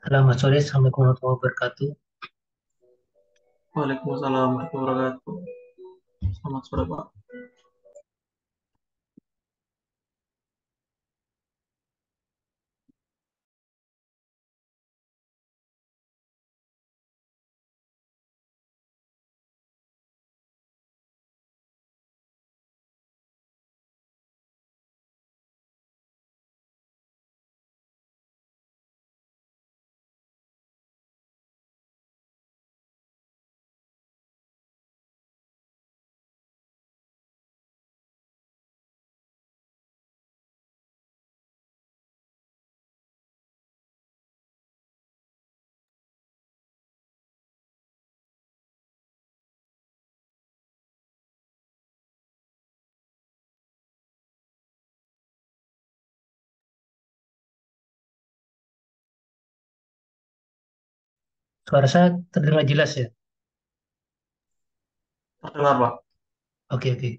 Selamat sore, Assalamualaikum warahmatullahi wabarakatuh. Waalaikumsalam warahmatullahi wabarakatuh. Selamat sore, Pak. Suara saya terdengar jelas ya? Terdengar, Pak. Oke, oke.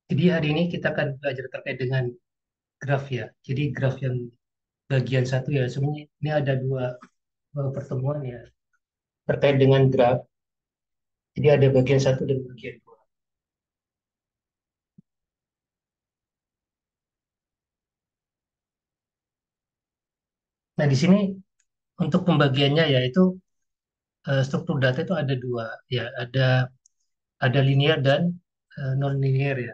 Jadi hari ini kita akan belajar terkait dengan graf ya. Jadi graf yang bagian satu ya, sebenarnya ini ada dua pertemuan ya terkait dengan graf. Jadi ada bagian satu dan bagian dua. Nah di sini untuk pembagiannya ya itu struktur data itu ada dua ya, ada linear dan non linear ya.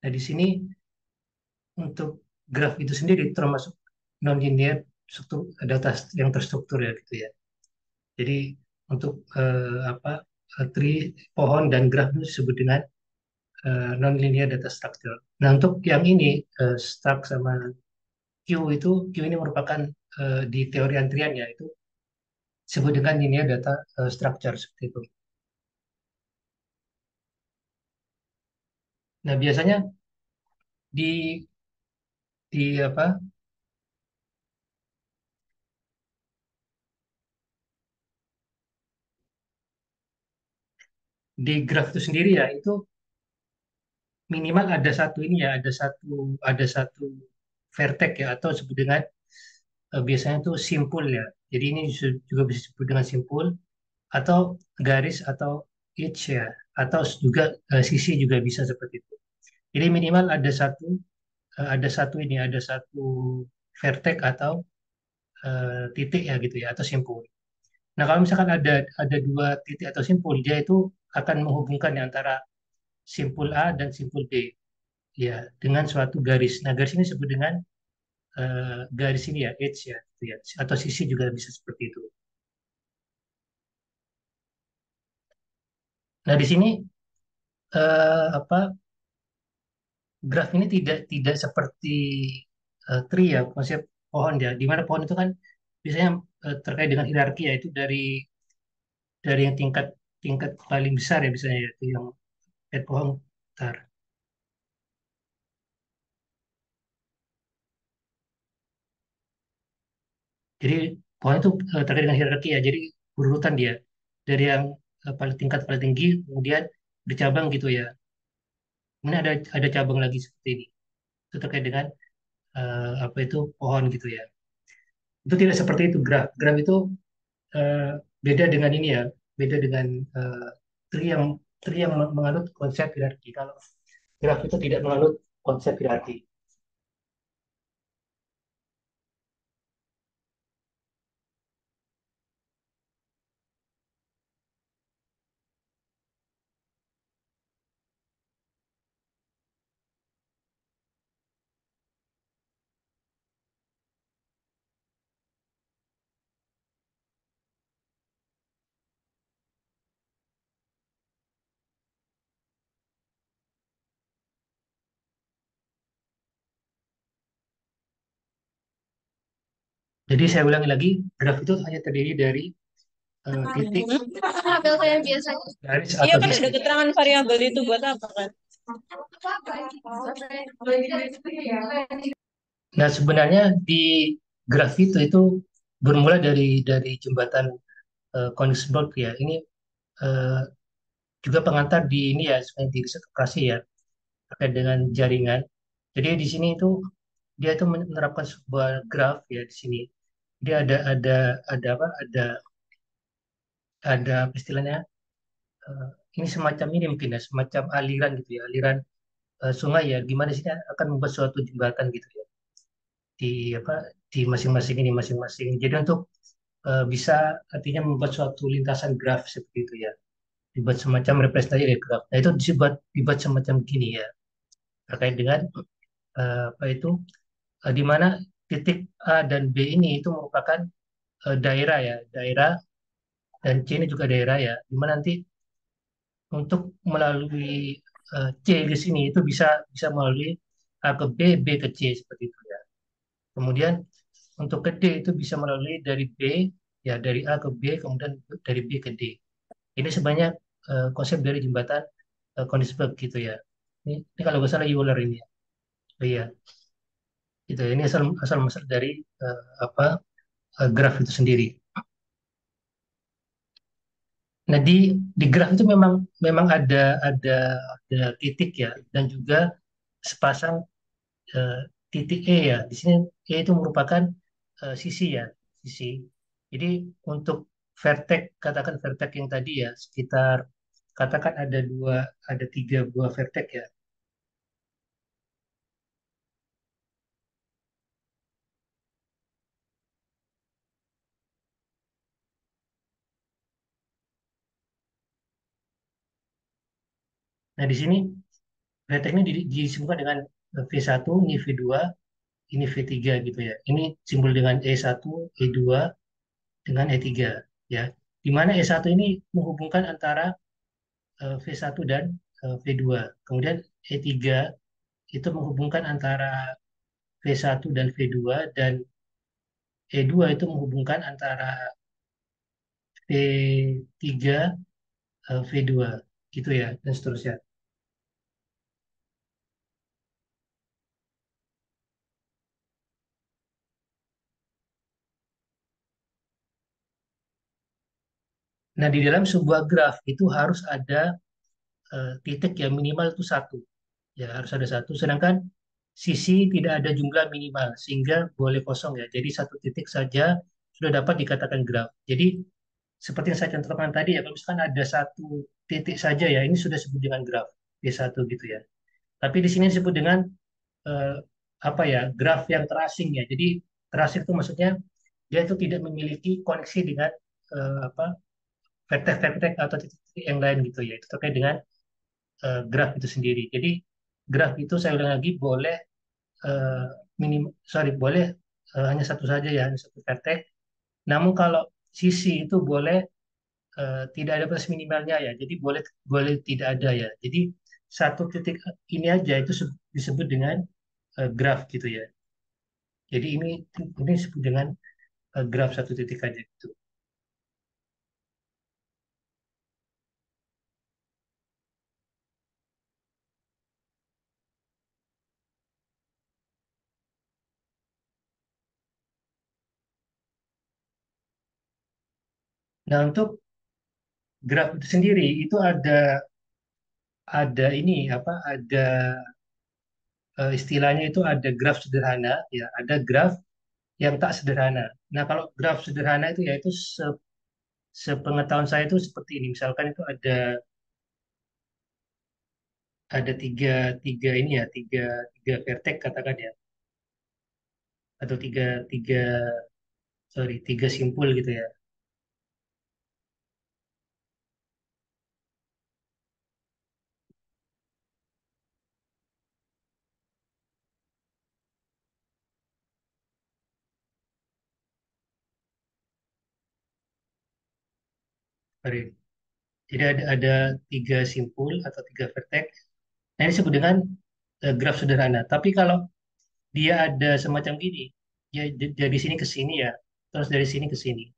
Nah di sini untuk graf itu sendiri termasuk non linear struktur data yang terstruktur ya gitu ya. Jadi untuk tree pohon dan graf itu disebut dengan nonlinear data structure. Nah untuk yang ini struct sama Q ini merupakan di teori antrian ya itu disebut dengan linear data structure seperti itu. Nah biasanya di di apa di graf itu sendiri ya itu minimal ada satu ini ya ada satu vertex ya atau disebut dengan biasanya itu simpul ya. Jadi ini juga bisa disebut dengan simpul atau garis atau edge ya atau juga sisi juga bisa seperti itu. Jadi minimal ada satu vertex atau titik ya gitu ya atau simpul. Nah kalau misalkan ada dua titik atau simpul dia itu akan menghubungkan ya antara simpul A dan simpul B ya dengan suatu garis. Nah garis ini disebut dengan garis ini ya edge ya, gitu ya atau sisi juga bisa seperti itu. Nah di sini apa graf ini tidak seperti tree ya, konsep pohon ya, di mana pohon itu kan biasanya terkait dengan hierarki ya, itu dari yang tingkat tingkat paling besar ya biasanya ya, itu yang pohon besar. Jadi pohon itu terkait dengan hierarki ya, jadi urutan dia dari yang paling tingkat paling tinggi, kemudian bercabang gitu ya. Kemudian ada cabang lagi seperti ini. Itu terkait dengan apa itu pohon gitu ya. Itu tidak seperti itu graf. Graf itu eh, beda dengan ini ya, beda dengan eh, tree yang menganut konsep hierarki. Kalau graf itu tidak menganut konsep hierarki. Jadi saya ulangi lagi, graf itu hanya terdiri dari titik, Tabel kayak biasanya. garis Iya atau kan ada sisi. keterangan variabel itu buat apa kan? Nah sebenarnya di graf itu bermula dari jembatan Konigsberg ya. Ini eh, juga pengantar di ini ya, sebenarnya di riset operasi ya terkait dengan jaringan. Jadi di sini itu dia itu menerapkan sebuah graf ya di sini. Dia ada apa? Ada apa istilahnya, eh, ini semacam ini mungkin ya, semacam aliran gitu ya, aliran sungai ya. Gimana sih akan membuat suatu jembatan gitu ya di apa di masing-masing ini masing-masing. Jadi untuk bisa artinya membuat suatu lintasan graf seperti itu ya, dibuat semacam representasi dari graf. Nah itu dibuat semacam gini ya, terkait dengan apa itu di mana titik A dan B ini itu merupakan daerah ya, daerah, dan C ini juga daerah ya, di mana nanti untuk melalui C di sini itu bisa bisa melalui A ke B, B ke C seperti itu ya. Kemudian untuk ke D itu bisa melalui dari B ya, dari A ke B, kemudian dari B ke D. Ini sebanyak konsep dari jembatan Konigsberg gitu ya. Ini kalau nggak salah Euler ini ya. Oh, iya, gitu ya. Ini asal asal masuk dari apa graf itu sendiri. Nah di graf itu memang memang ada titik ya, dan juga sepasang eh, titik E ya. Di sini E itu merupakan sisi ya, sisi. Jadi untuk vertex, katakan vertex yang tadi ya, sekitar katakan ada tiga buah vertex ya. Nah di sini vertex ini disebutkan dengan V1, ini V2, ini V3 gitu ya. Ini simbol dengan E1, E2, dengan E3 ya. Di mana E1 ini menghubungkan antara V1 dan V2. Kemudian E3 itu menghubungkan antara V1 dan V2, dan E2 itu menghubungkan antara V3 V2 gitu ya, dan seterusnya. Nah, di dalam sebuah graf itu harus ada titik yang minimal itu satu. Ya, harus ada satu. Sedangkan sisi tidak ada jumlah minimal, sehingga boleh kosong ya. Jadi satu titik saja sudah dapat dikatakan graf. Jadi seperti yang saya contohkan tadi ya, kalau misalkan ada satu titik saja ya, ini sudah disebut dengan graf D1 gitu ya. Tapi di sini disebut dengan eh, apa ya, graf yang terasing ya. Jadi terasing itu maksudnya dia itu tidak memiliki koneksi dengan apa vertex-vertex atau titik-titik yang lain gitu ya. Itu terkait dengan graf itu sendiri. Jadi graf itu saya ulang lagi boleh eh, boleh hanya satu saja ya, hanya satu vertex. Namun kalau sisi itu boleh tidak ada batas minimalnya ya. Jadi boleh boleh tidak ada ya. Jadi satu titik ini aja itu disebut dengan graf gitu ya. Jadi ini disebut dengan graf satu titik aja gitu. Nah untuk graf itu sendiri itu ada ini apa ada istilahnya itu ada graf sederhana ya, ada graf yang tak sederhana. Nah kalau graf sederhana itu yaitu sepengetahuan saya itu seperti ini. Misalkan itu ada tiga tiga ini ya, tiga vertex katakan ya, atau tiga tiga tiga simpul gitu ya. Sorry. Jadi ada tiga simpul atau tiga vertex. Nah ini disebut dengan graf sederhana. Tapi kalau dia ada semacam gini, ya dari sini ke sini ya, terus dari sini ke sini,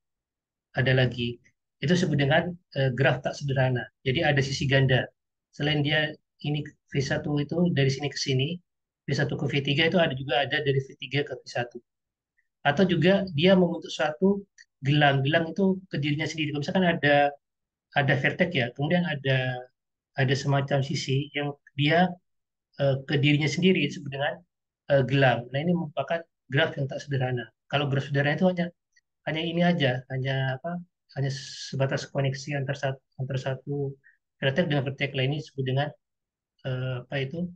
ada lagi. Itu disebut dengan graf tak sederhana. Jadi ada sisi ganda. Selain dia ini V1 itu dari sini ke sini, V1 ke V3 itu ada juga ada dari V3 ke V1. Atau juga dia membentuk suatu gelang. Gelang itu ke dirinya sendiri. Kalau misalkan ada vertex ya, kemudian ada semacam sisi yang dia ke dirinya sendiri disebut dengan gelang. Nah, ini merupakan graf yang tak sederhana. Kalau graf sederhana itu hanya ini aja, hanya apa? Hanya sebatas koneksi antar satu vertex dengan vertex lain ini disebut dengan apa itu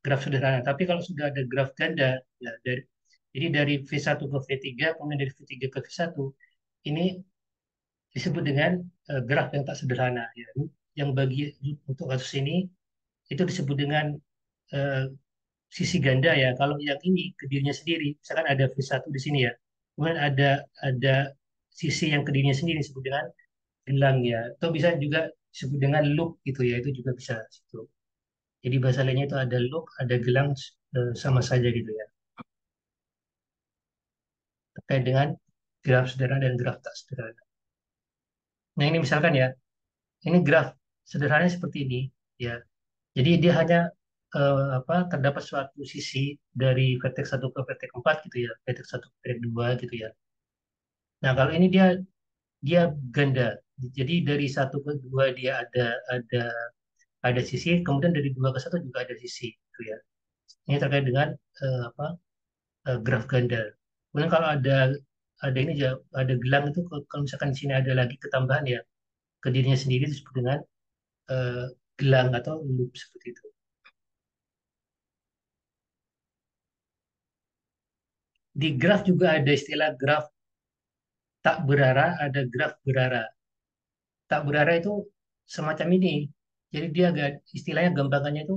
graf sederhana. Tapi kalau sudah ada graf ganda, ya jadi dari V1 ke V3, kemudian dari V3 ke V1, ini disebut dengan graf yang tak sederhana. Ya. Yang bagi untuk kasus ini itu disebut dengan eh, sisi ganda ya. Kalau yang ini ke dirinya sendiri, misalkan ada V1 di sini ya, kemudian ada sisi yang ke dirinya sendiri disebut dengan gelang ya. Atau bisa juga disebut dengan loop gitu ya. Itu juga bisa situ. Jadi bahasa lainnya itu ada loop, ada gelang sama saja gitu ya. Terkait dengan graf sederhana dan graf tak sederhana. Nah ini misalkan ya, ini graf sederhananya seperti ini ya. Jadi dia hanya terdapat suatu sisi dari vertex 1 ke vertex 4 gitu ya, vertex 1 ke vertex 2 gitu ya. Nah, kalau ini dia dia ganda. Jadi dari 1 ke 2 dia ada sisi, kemudian dari 2 ke 1 juga ada sisi gitu ya. Ini terkait dengan apa graf ganda. Kemudian kalau ada ini aja, ada gelang itu kalau misalkan di sini ada lagi ketambahan ya ke dirinya sendiri disebut dengan eh, gelang atau loop seperti itu. Di graf juga ada istilah graf tak berarah, ada graf berarah. Tak berarah itu semacam ini. Jadi dia agak istilahnya gampangannya itu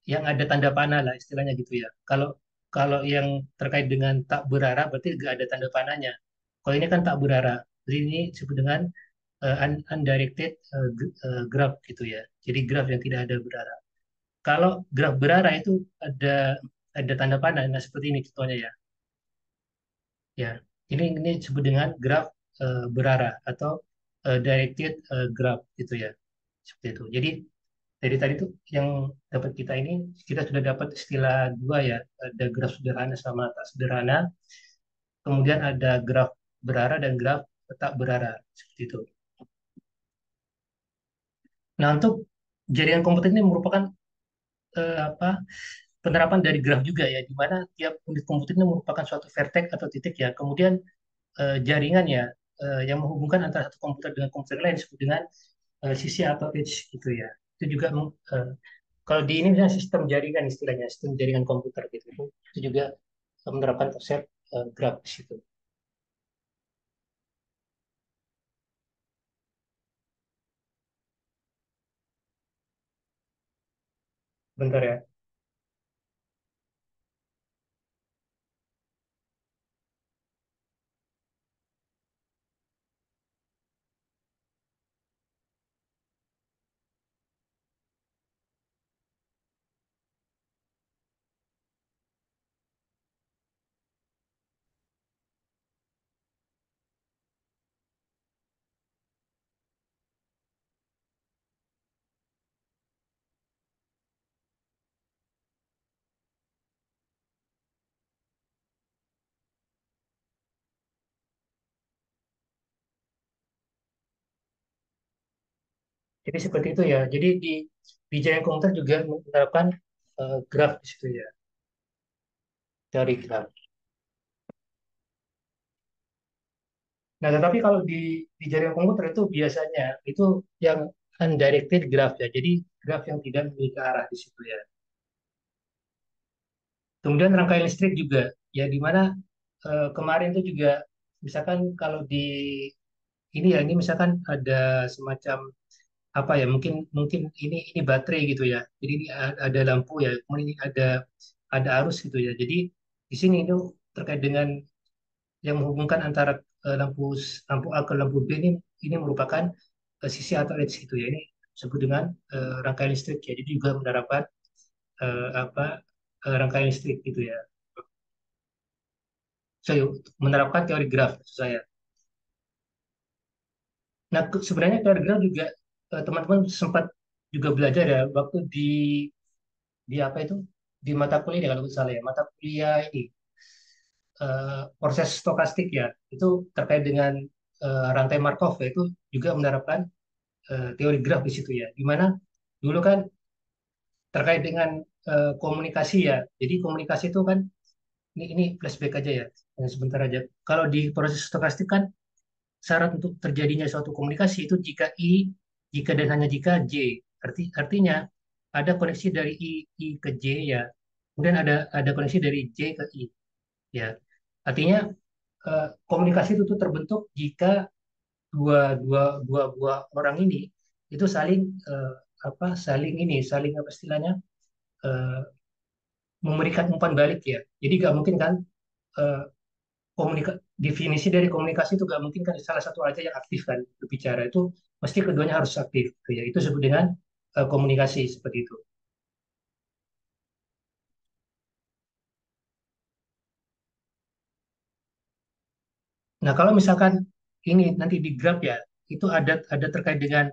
yang ada tanda panah lah istilahnya gitu ya. Kalau kalau yang terkait dengan tak berarah berarti nggak ada tanda panahnya. Kalau ini kan tak berarah. Jadi ini disebut dengan undirected graph gitu ya. Jadi graf yang tidak ada berarah. Kalau graf berarah itu ada tanda panah. Nah seperti ini contohnya ya. Ya, ini disebut dengan graf berarah atau directed graph gitu ya. Seperti itu. Jadi dari tadi tuh yang dapat kita ini kita sudah dapat istilah dua ya, ada graf sederhana sama tak sederhana, kemudian ada graf berarah dan graf tak berarah seperti itu. Nah, untuk jaringan komputer ini merupakan apa penerapan dari graf juga ya, di mana tiap unit komputer ini merupakan suatu vertex atau titik ya. Kemudian jaringan ya yang menghubungkan antara satu komputer dengan komputer lain disebut dengan sisi atau edge gitu ya. Itu juga kalau di ini misalnya sistem jaringan istilahnya, sistem jaringan komputer gitu. Itu juga menerapkan konsep graph di situ. Bentar ya. Jadi seperti itu ya. Jadi di jaringan komputer juga menerapkan graph di situ ya, dari graph. Nah, tetapi kalau di jaringan komputer itu biasanya itu yang undirected graph ya. Jadi graph yang tidak memiliki arah di situ ya. Kemudian rangkaian listrik juga ya, di mana kemarin itu juga misalkan kalau di ini ya, ini misalkan ada semacam apa ya, mungkin mungkin ini baterai gitu ya. Jadi ini ada lampu ya, kemudian ini ada arus gitu ya. Jadi di sini itu terkait dengan yang menghubungkan antara lampu A ke lampu B ini merupakan sisi atau edge gitu ya. Ini disebut dengan rangkaian listrik ya. Jadi juga menerapkan apa rangkaian listrik gitu ya. Saya menerapkan teori graf maksud saya. Nah, sebenarnya teori graf juga teman-teman sempat juga belajar ya waktu di apa itu di mata kuliah ya, kalau nggak salah ya, mata kuliah ini proses stokastik ya, itu terkait dengan rantai Markov ya, itu juga menerapkan teori graf di situ ya, di mana dulu kan terkait dengan komunikasi ya. Jadi komunikasi itu kan ini flashback aja ya, sebentar aja. Kalau di proses stokastik kan syarat untuk terjadinya suatu komunikasi itu jika jika dan hanya jika J. Artinya ada koneksi dari I ke J ya. Kemudian ada koneksi dari J ke I ya. Artinya komunikasi itu tuh terbentuk jika dua dua dua dua orang ini itu saling saling apa istilahnya eh, memberikan umpan balik ya. Jadi nggak mungkin kan eh, definisi dari komunikasi itu nggak mungkin kan salah satu aja yang aktif kan berbicara itu mesti keduanya harus aktif gitu ya. Itu disebut dengan komunikasi seperti itu. Nah, kalau misalkan ini nanti di graph ya, itu ada terkait dengan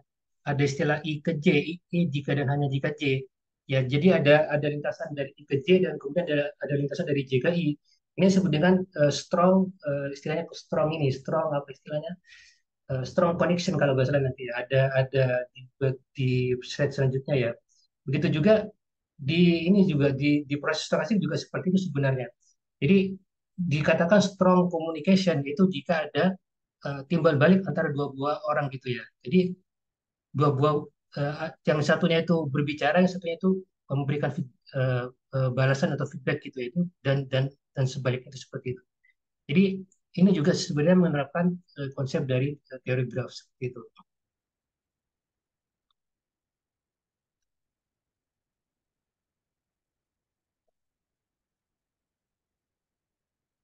ada istilah I ke J, I jika dan hanya jika J. Ya, jadi ada lintasan dari I ke J dan kemudian ada lintasan dari J ke I. Ini disebut dengan strong istilahnya strong ini, strong apa istilahnya? Strong connection kalau nggak salah nanti ya. Ada di slide selanjutnya ya. Begitu juga ini juga di proses stokastik juga seperti itu sebenarnya. Jadi dikatakan strong communication itu jika ada timbal balik antara dua buah orang gitu ya. Jadi dua buah yang satunya itu berbicara, yang satunya itu memberikan balasan atau feedback gitu ya, itu dan sebaliknya itu seperti itu. Jadi ini juga sebenarnya menerapkan konsep dari teori graph seperti itu.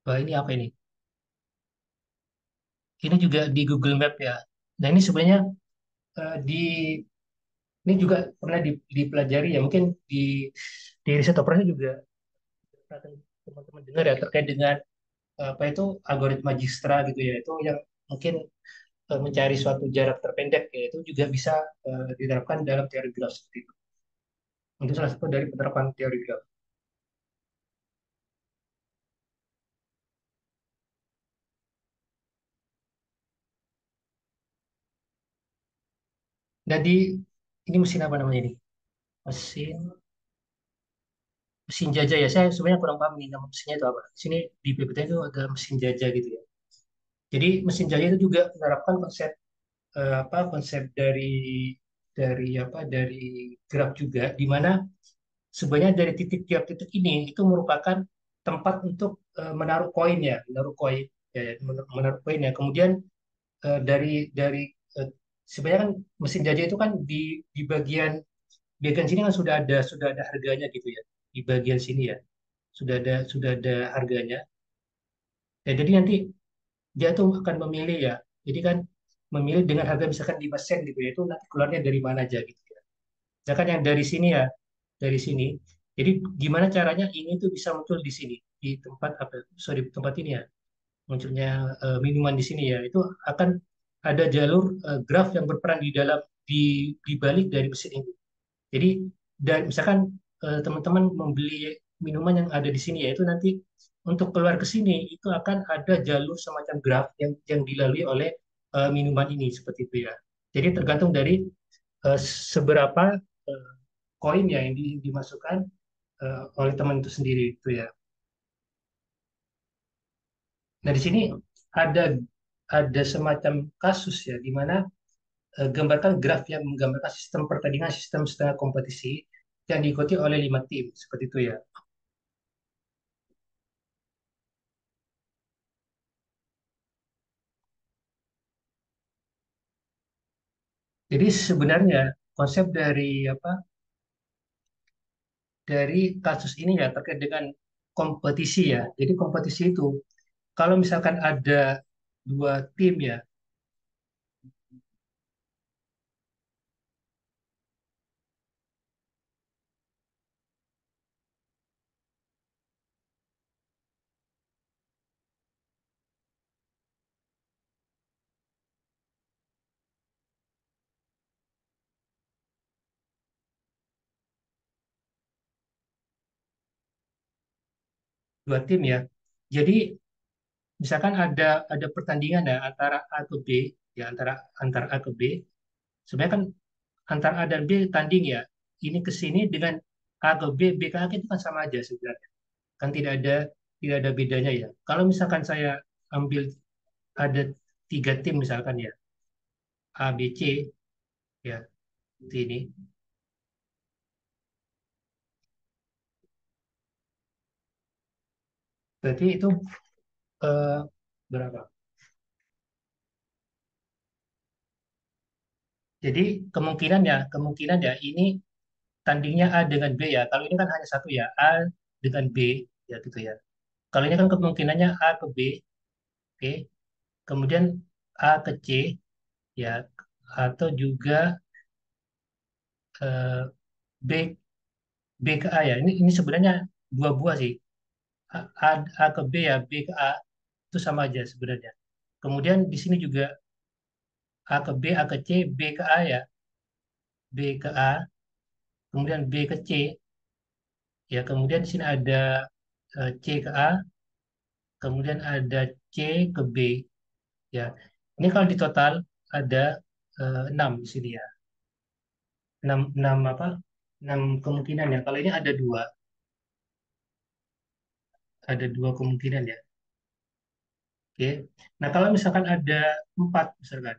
Wah, ini apa ini? Ini juga di Google Map ya. Nah ini sebenarnya di ini juga pernah dipelajari ya. Mungkin di riset operasi juga pernah teman-teman dengar ya terkait dengan apa itu algoritma Dijkstra gitu ya. Itu yang mungkin mencari suatu jarak terpendek ya. Itu juga bisa diterapkan dalam teori graph seperti itu. Itu salah satu dari penerapan teori graph. Jadi ini mesin apa namanya ini? Mesin mesin jajah ya. Saya sebenarnya kurang paham nih nama mesinnya itu apa. Di sini di PPT itu ada mesin jajah gitu ya. Jadi mesin jajah itu juga menerapkan konsep konsep dari graf juga di mana sebenarnya dari tiap titik ini itu merupakan tempat untuk menaruh koin ya, menaruh koin ya, menaruh koin ya. Kemudian dari eh, sebenarnya kan mesin jajah itu kan di bagian sini kan sudah ada harganya gitu ya. Di bagian sini ya sudah ada harganya. Ya, jadi nanti dia tuh akan memilih ya. Jadi kan memilih dengan harga misalkan 5 sen gitu ya, itu nanti keluarnya dari mana aja gitu ya. Misalkan yang dari sini ya, dari sini. Jadi gimana caranya ini tuh bisa muncul di sini, di tempat apa, sorry, tempat ini ya, munculnya minuman di sini ya, itu akan ada jalur graf yang berperan di balik dari mesin ini. Jadi dan misalkan teman-teman membeli minuman yang ada di sini ya itu nanti untuk keluar ke sini itu akan ada jalur semacam graf yang dilalui oleh minuman ini seperti itu ya. Jadi tergantung dari seberapa eh, koin ya yang dimasukkan oleh teman itu sendiri itu ya. Nah di sini ada ada semacam kasus ya di mana gambarkan graf yang menggambarkan sistem pertandingan sistem setengah kompetisi yang diikuti oleh 5 tim seperti itu ya. Jadi sebenarnya konsep dari kasus ini ya terkait dengan kompetisi ya. Jadi kompetisi itu kalau misalkan ada 2 tim ya, 2 tim ya. Jadi misalkan ada pertandingan ya antara A ke B ya antara A ke B. Sebenarnya kan antara A dan B tanding ya. Ini ke sini dengan A ke B, B ke A itu kan sama aja sebenarnya. Kan tidak ada bedanya ya. Kalau misalkan saya ambil ada tiga tim misalkan ya, A, B, C ya, seperti ini. Berarti itu eh, berapa? Jadi kemungkinan ya ini tandingnya A dengan B ya. Kalau ini kan hanya satu ya, A dengan B ya gitu ya. Kalau ini kan kemungkinannya A ke B, oke. Kemudian A ke C ya, atau juga eh, B B ke A ya. Ini sebenarnya dua buah sih. A, A, A ke B ya, B ke A itu sama aja sebenarnya. Kemudian di sini juga A ke B, A ke C, B ke A ya, B ke A, kemudian B ke C ya. Kemudian di sini ada C ke A, kemudian ada C ke B ya. Ini kalau di total ada 6 di sini ya. 6 apa? 6 kemungkinan ya. Kalau ini ada dua kemungkinan ya. Oke. Nah, kalau misalkan ada 4 misalkan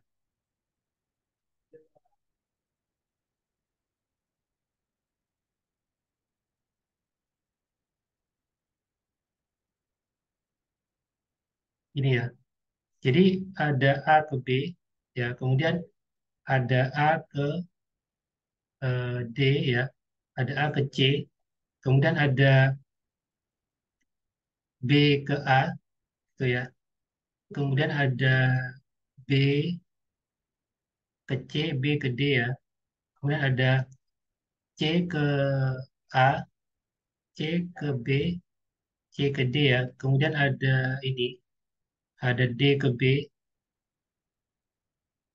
ini ya. Jadi ada A ke B ya, kemudian ada A ke D ya, ada A ke C, kemudian ada B ke A gitu ya. Kemudian ada B ke C, B ke D ya. Kemudian ada C ke A, C ke B, C ke D ya. Kemudian ada ini, ada D ke B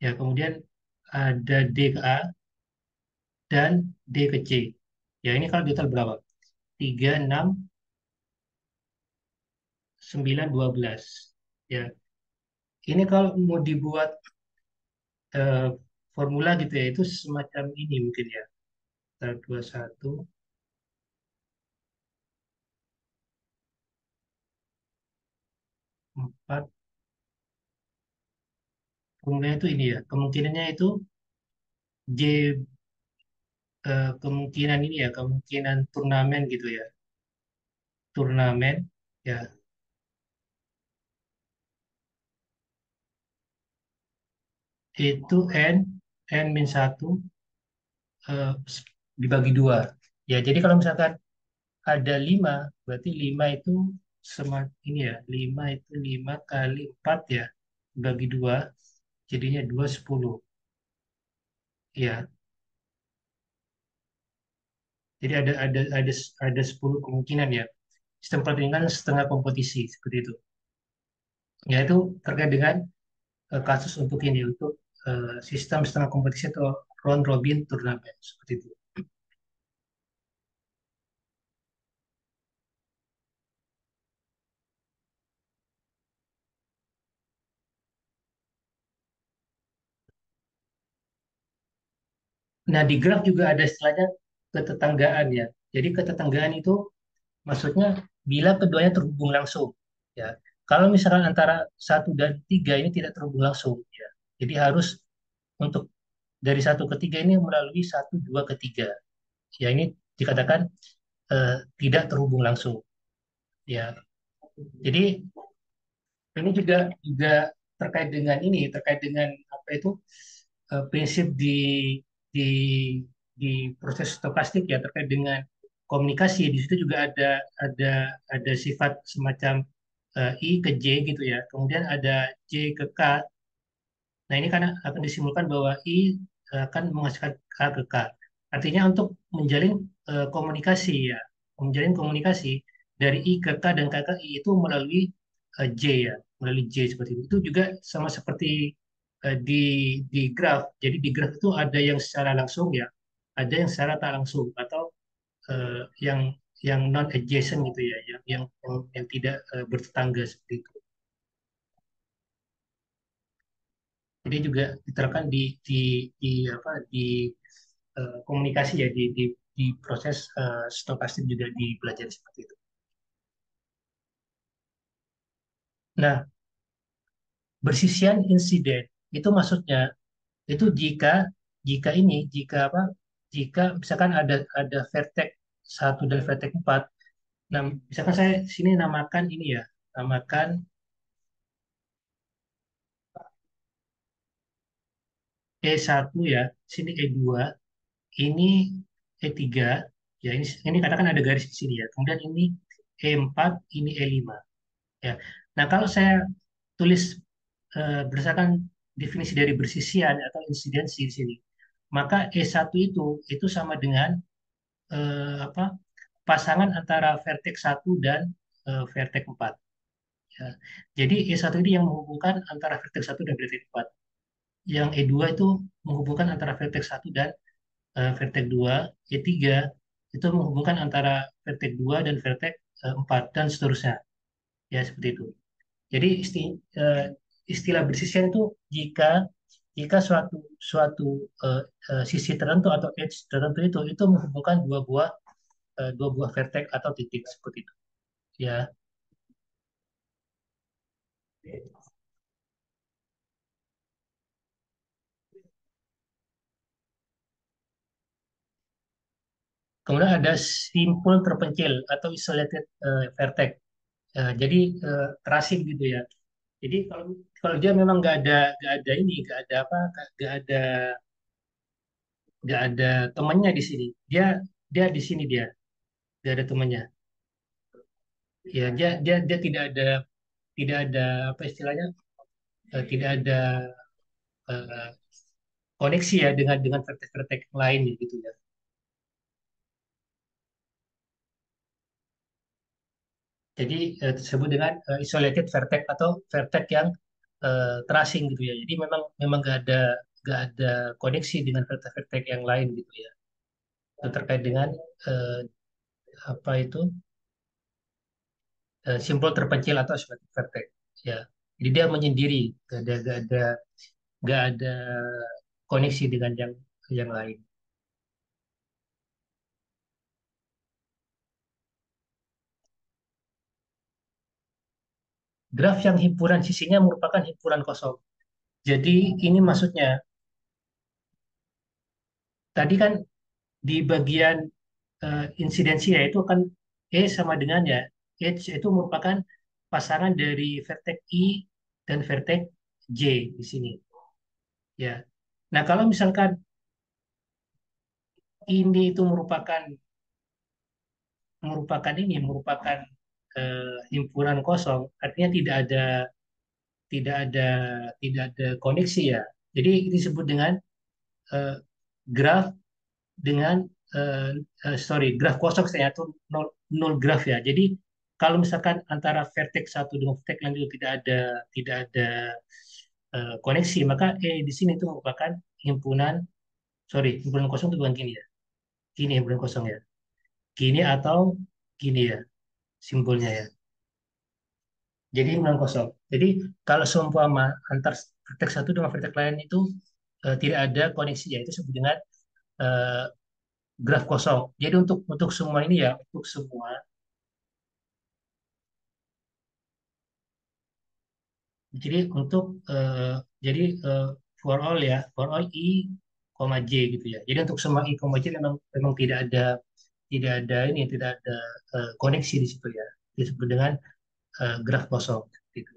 ya. Kemudian ada D ke A dan D ke C. Ya, ini kalau total berapa? 3, 6, 9, 12. Ya, ini kalau mau dibuat eh, formula gitu ya, itu semacam ini mungkin ya. 21, 4, formulanya itu ini ya. Kemungkinannya itu J, kemungkinan ini ya, kemungkinan turnamen gitu ya. Turnamen ya, itu N-1 eh, dibagi dua. Ya, jadi kalau misalkan ada 5 berarti 5 itu ini ya, 5 itu 5 kali 4 ya, bagi 2 jadinya 2 10. Ya, jadi ada 10 kemungkinan ya. Sistem pertandingan setengah kompetisi seperti itu. Ya, itu terkait dengan kasus untuk ini, untuk sistem setengah kompetisi atau round robin turnamen seperti itu. Nah, di graf juga ada istilahnya ketetanggaan ya. Jadi ketetanggaan itu maksudnya bila keduanya terhubung langsung. Ya, kalau misalkan antara satu dan tiga ini tidak terhubung langsung, ya. Jadi harus untuk dari satu ke tiga ini melalui satu, dua, ketiga. Ya, ini dikatakan tidak terhubung langsung. Ya, jadi ini juga juga terkait dengan apa itu prinsip di di proses stokastik ya, terkait dengan komunikasi. Di situ juga ada ada sifat semacam I ke J gitu ya. Kemudian ada J ke K. Nah, ini kan akan disimpulkan bahwa I akan menghasilkan K ke K. Artinya untuk menjalin komunikasi ya, menjalin komunikasi dari I ke K dan K ke I itu melalui J ya, melalui J seperti itu. Itu juga sama seperti di graf. Jadi di graf itu ada yang secara langsung ya, ada yang secara tak langsung atau yang non adjacent gitu ya, yang tidak bertetangga seperti itu. Jadi juga diterapkan di apa di komunikasi ya, di proses stokastik juga dipelajari seperti itu. Nah, bersisian insiden itu maksudnya itu jika jika apa? Jika misalkan ada vertex satu dan vertex 4. Nah, misalkan saya sini namakan ini ya, namakan E1 ya, sini E2, ini E3, ya ini katakan ada garis di sini ya. Kemudian ini E4, ini E5 ya. Nah, kalau saya tulis berdasarkan definisi dari bersisian atau insidensi di sini, maka E1 itu sama dengan apa? Pasangan antara vertex 1 dan vertex 4 ya. Jadi E1 ini yang menghubungkan antara vertex 1 dan vertex 4. Yang E2 itu menghubungkan antara vertex 1 dan vertex 2, E3 itu menghubungkan antara vertex 2 dan vertex 4 dan seterusnya. Ya, seperti itu. Jadi istilah bersisian itu jika jika suatu suatu sisi tertentu atau edge tertentu itu menghubungkan dua buah vertex atau titik seperti itu. Ya. Kemudian ada simpul terpencil atau isolated vertex. Jadi terasing gitu ya. Jadi kalau kalau dia memang nggak ada ini, nggak ada nggak ada temannya di sini. Dia dia di sini dia nggak ada temannya. Ya dia tidak ada apa istilahnya tidak ada eh, koneksi ya dengan vertex-vertex lain gitu ya. Jadi disebut dengan isolated vertex atau vertex yang terasing gitu ya. Jadi memang memang nggak ada koneksi dengan vertex-vertex yang lain gitu ya. Itu terkait dengan eh, apa itu simpul terpencil atau isolated vertex ya. Jadi dia menyendiri, nggak ada koneksi dengan yang lain. Graf yang himpunan sisinya merupakan himpunan kosong. Jadi ini maksudnya tadi kan di bagian insidensi ya itu kan E sama dengan ya H itu merupakan pasangan dari vertex I dan vertex J di sini ya. Nah, kalau misalkan ini itu merupakan merupakan ini merupakan himpunan kosong, artinya tidak ada tidak ada koneksi ya. Jadi disebut dengan eh, graf dengan eh, graf kosong saya itu nol graf ya. Jadi kalau misalkan antara vertex satu dengan vertex lain itu tidak ada koneksi, maka di sini itu merupakan himpunan himpunan kosong itu bukan gini ya. Gini himpunan kosong ya. Gini atau gini ya simbolnya ya. Jadi himpunan kosong. Jadi kalau seumpama antar vertex satu dengan vertex lain itu tidak ada koneksi ya itu disebut dengan eh, graf kosong. Jadi untuk semua ini ya, untuk semua. Jadi untuk jadi for all ya, for all I, J gitu ya. Jadi untuk semua I, J memang memang tidak ada koneksi di situ ya. Disebut dengan graf kosong gitu.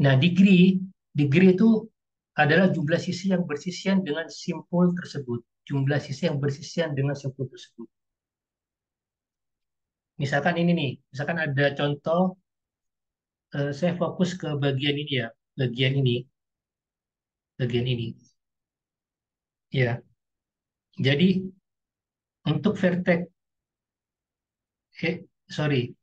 Nah, degree itu adalah jumlah sisi yang bersisian dengan simpul tersebut. Jumlah sisi yang bersisian dengan simpul tersebut. Misalkan ini nih, misalkan ada contoh, saya fokus ke bagian ini ya, bagian ini, bagian ini. Ya, jadi untuk vertex, sorry,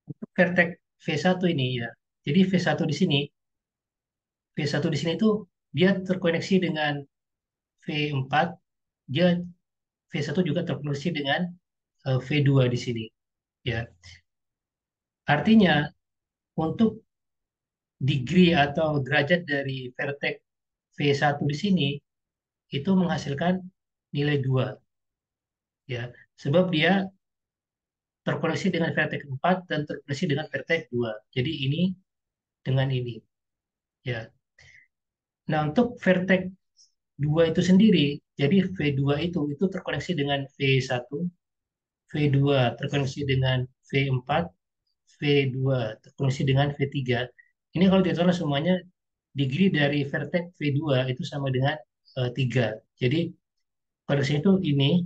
untuk vertex V1 ini ya. Jadi V1 di sini tuh dia terkoneksi dengan V4, dia V1 juga terkoneksi dengan V2 di sini ya. Artinya untuk degree atau derajat dari vertex V1 di sini itu menghasilkan nilai 2 ya. Sebab dia terkoneksi dengan vertex 4 dan terkoneksi dengan vertex 2. Jadi ini dengan ini ya. Nah, untuk vertex 2 itu sendiri, jadi V2 itu terkoneksi dengan V1, V2 terkoneksi dengan V4, V2 terkoneksi dengan V3. Ini kalau ditaruh semuanya degree dari vertex V2 itu sama dengan 3. Jadi koneksinya itu ini,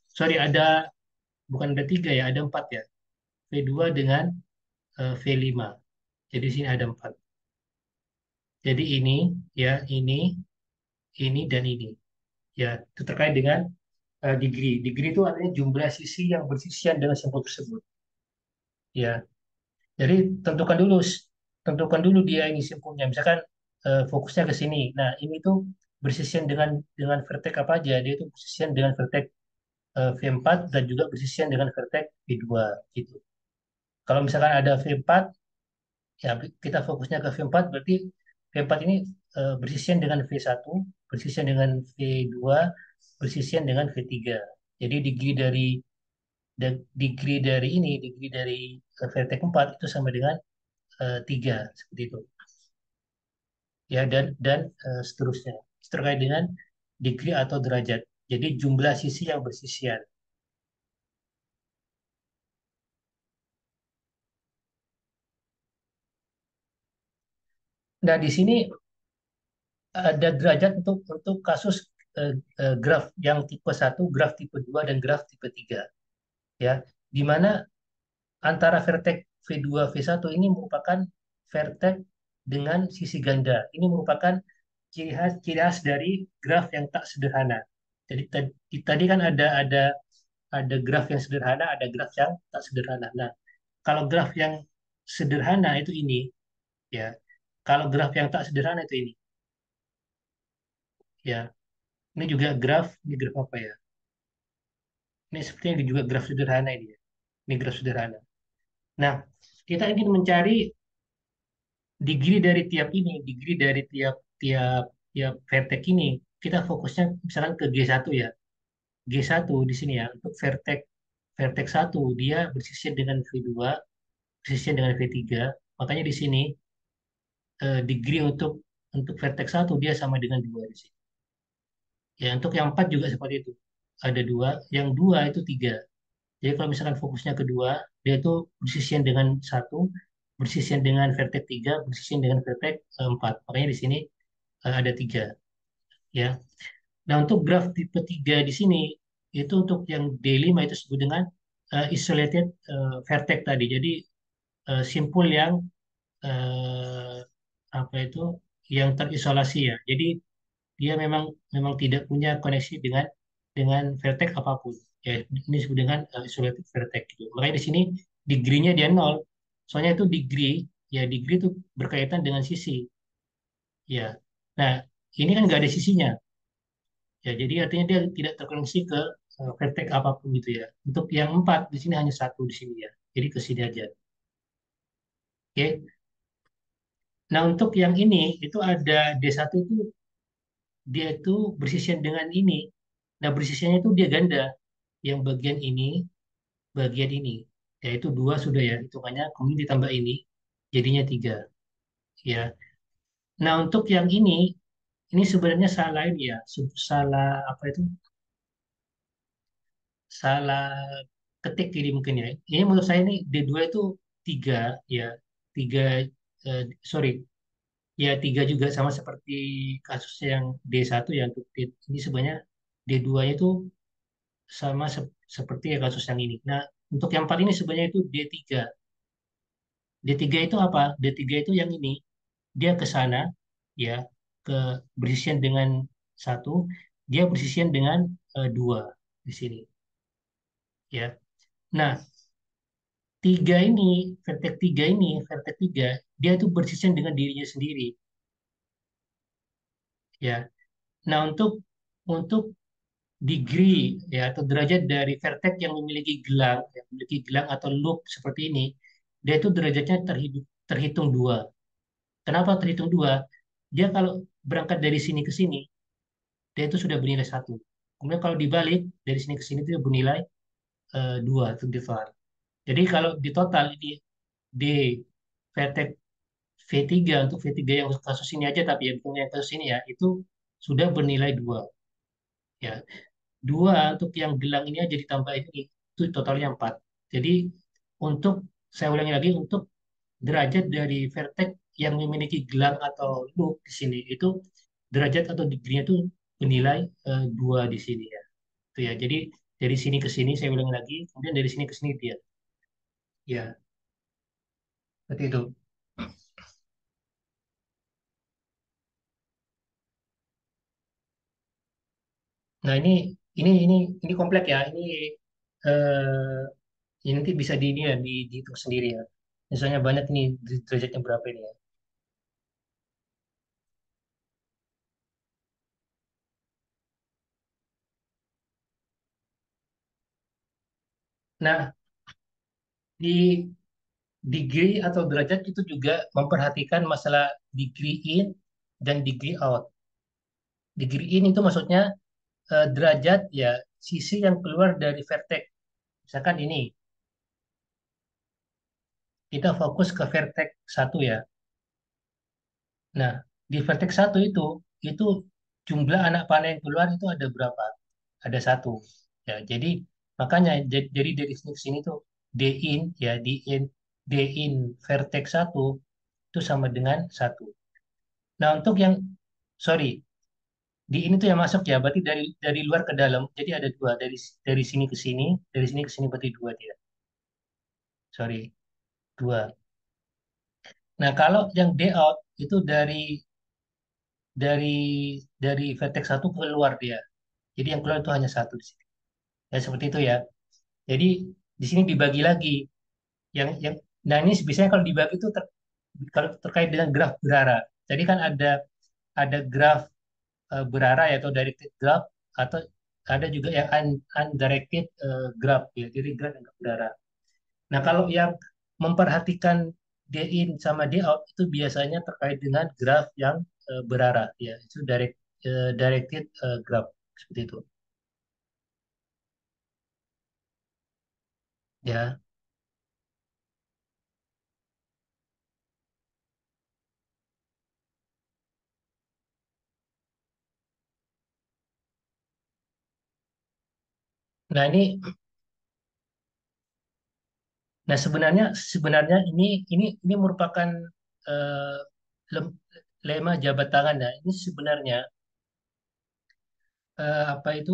sorry ada bukan ada 3 ya, ada 4 ya. V2 dengan V5. Jadi sini ada 4. Jadi ya, ini dan ini. Ya, itu terkait dengan degree. Degree itu artinya jumlah sisi yang bersisian dengan simpul tersebut. Ya, jadi tentukan dulu dia ini simpulnya. Misalkan fokusnya ke sini. Nah, ini tuh bersisian dengan vertex apa aja? Dia itu bersisian dengan vertex V4 dan juga bersisian dengan vertex V2 gitu. Kalau misalkan ada V4, ya kita fokusnya ke V4 berarti V4 ini bersisian dengan V1, bersisian dengan V2, bersisian dengan V3. Jadi degree dari vertex 4 itu sama dengan 3 seperti itu. Ya dan seterusnya. Terkait dengan degree atau derajat. Jadi jumlah sisi yang bersisian. Nah, di sini ada derajat untuk kasus graf yang tipe 1, graf tipe 2 dan graf tipe 3 ya. Di mana antara vertex V2 V1 ini merupakan vertex dengan sisi ganda. Ini merupakan ciri khas dari graf yang tak sederhana. Jadi tadi kan ada graf yang sederhana, ada graf yang tak sederhana. Nah, kalau graf yang sederhana itu ini ya. Kalau graf yang tak sederhana itu ini ya. Ini graf apa ya? Ini sepertinya juga graf sederhana ini ya. Ini graf sederhana. Nah, kita ingin mencari degree dari tiap tiap tiap vertex ini. Kita fokusnya misalkan ke G1 ya. G1 di sini ya, untuk vertex vertex 1 dia bersisian dengan V2, bersisian dengan V3. Makanya di sini degree untuk vertex 1 dia sama dengan 2 di sini. Ya, untuk yang 4 juga seperti itu. Ada 2, yang 2 itu 3. Jadi kalau misalkan fokusnya kedua, dia itu bersisian dengan 1, bersisian dengan vertex 3, bersisian dengan vertex 4. Makanya di sini ada 3. Ya. Nah, untuk graf tipe 3 di sini, itu untuk yang D5 itu disebut dengan isolated vertex tadi. Jadi simpul yang eh, apa itu yang terisolasi ya. Jadi dia memang memang tidak punya koneksi dengan vertex apapun. Ya, ini disebut dengan isolated vertex gitu. Makanya di sini degree-nya dia nol. Soalnya itu degree itu berkaitan dengan sisi. Ya. Nah, ini kan nggak ada sisinya. Ya, jadi artinya dia tidak terkoneksi ke vertex apapun gitu ya. Untuk yang 4 di sini hanya satu di sini ya. Jadi ke sini aja. Oke. Nah, untuk yang ini itu ada D1 itu dia itu bersisian dengan ini. Nah, bersisiannya itu dia ganda. Yang bagian ini. Yaitu 2 sudah ya, hitungannya. Kemudian ditambah ini, jadinya 3. Ya. Nah, untuk yang ini sebenarnya salah ini ya. Salah apa itu? Salah ketik ini mungkin ya. Ini menurut saya ini D2 itu 3 ya. 3 sorry. Ya 3 juga sama seperti kasusnya yang D1 ya. Untuk ini sebenarnya D2-nya itu sama seperti ya kasus yang ini. Nah, untuk yang 4 ini sebenarnya itu D3. D3 itu apa? D3 itu yang ini. Dia ke sana, ya, ke bersisian dengan 1, dia bersisian dengan 2 di sini. Ya. Nah, 3 ini, vertex 3 dia itu bersisian dengan dirinya sendiri. Ya. Nah, untuk degree ya atau derajat dari vertex yang memiliki gelang atau loop seperti ini, dia itu derajatnya terhitung dua. Kenapa terhitung dua? Dia kalau berangkat dari sini ke sini, dia itu sudah bernilai satu. Kemudian kalau dibalik dari sini ke sini itu bernilai dua itu di total. Jadi kalau di total ini D vertex V3 untuk V3 yang kasus ini aja tapi yang punya kasus ini ya itu sudah bernilai dua ya. Dua untuk yang gelang ini aja ditambah ini itu totalnya empat. Jadi untuk saya ulangi lagi untuk derajat dari vertex yang memiliki gelang atau loop di sini itu derajat atau degree-nya itu bernilai dua di sini ya. Itu ya. Jadi dari sini ke sini saya ulangi lagi, kemudian dari sini ke sini dia. Ya, seperti itu. Nah, ini kompleks ya. Ini nanti bisa di ini ya dihitung sendiri ya. Misalnya banyak ini derajatnya berapa ini ya. Nah, di degree atau derajat itu juga memperhatikan masalah degree in dan degree out. Degree in itu maksudnya derajat ya sisi yang keluar dari vertex. Misalkan ini kita fokus ke vertex satu ya. Nah, di vertex satu itu jumlah anak panah yang keluar itu ada berapa? Ada satu. Ya, jadi makanya jadi dari sini ke sini tuh D in ya D in vertex satu itu sama dengan satu. Nah, untuk yang sorry di ini tuh yang masuk ya, berarti dari luar ke dalam. Jadi ada dua dari sini ke sini, dari sini ke sini berarti dua dia. Sorry, dua. Nah, kalau yang day out itu dari dari vertex satu keluar dia. Jadi yang keluar itu hanya satu di sini. Ya seperti itu ya. Jadi di sini dibagi lagi. Yang nah ini biasanya kalau dibagi itu kalau terkait dengan graf berara. Jadi kan ada graf berara ya, atau directed graph atau ada juga yang undirected graph ya. Jadi graf yang berara. Nah, kalau yang memperhatikan day in sama day out itu biasanya terkait dengan graf yang berarah ya, itu directed graph seperti itu. Ya. Nah, sebenarnya sebenarnya ini merupakan eh, lem- lemma jabat tangan ya. Ini sebenarnya apa itu?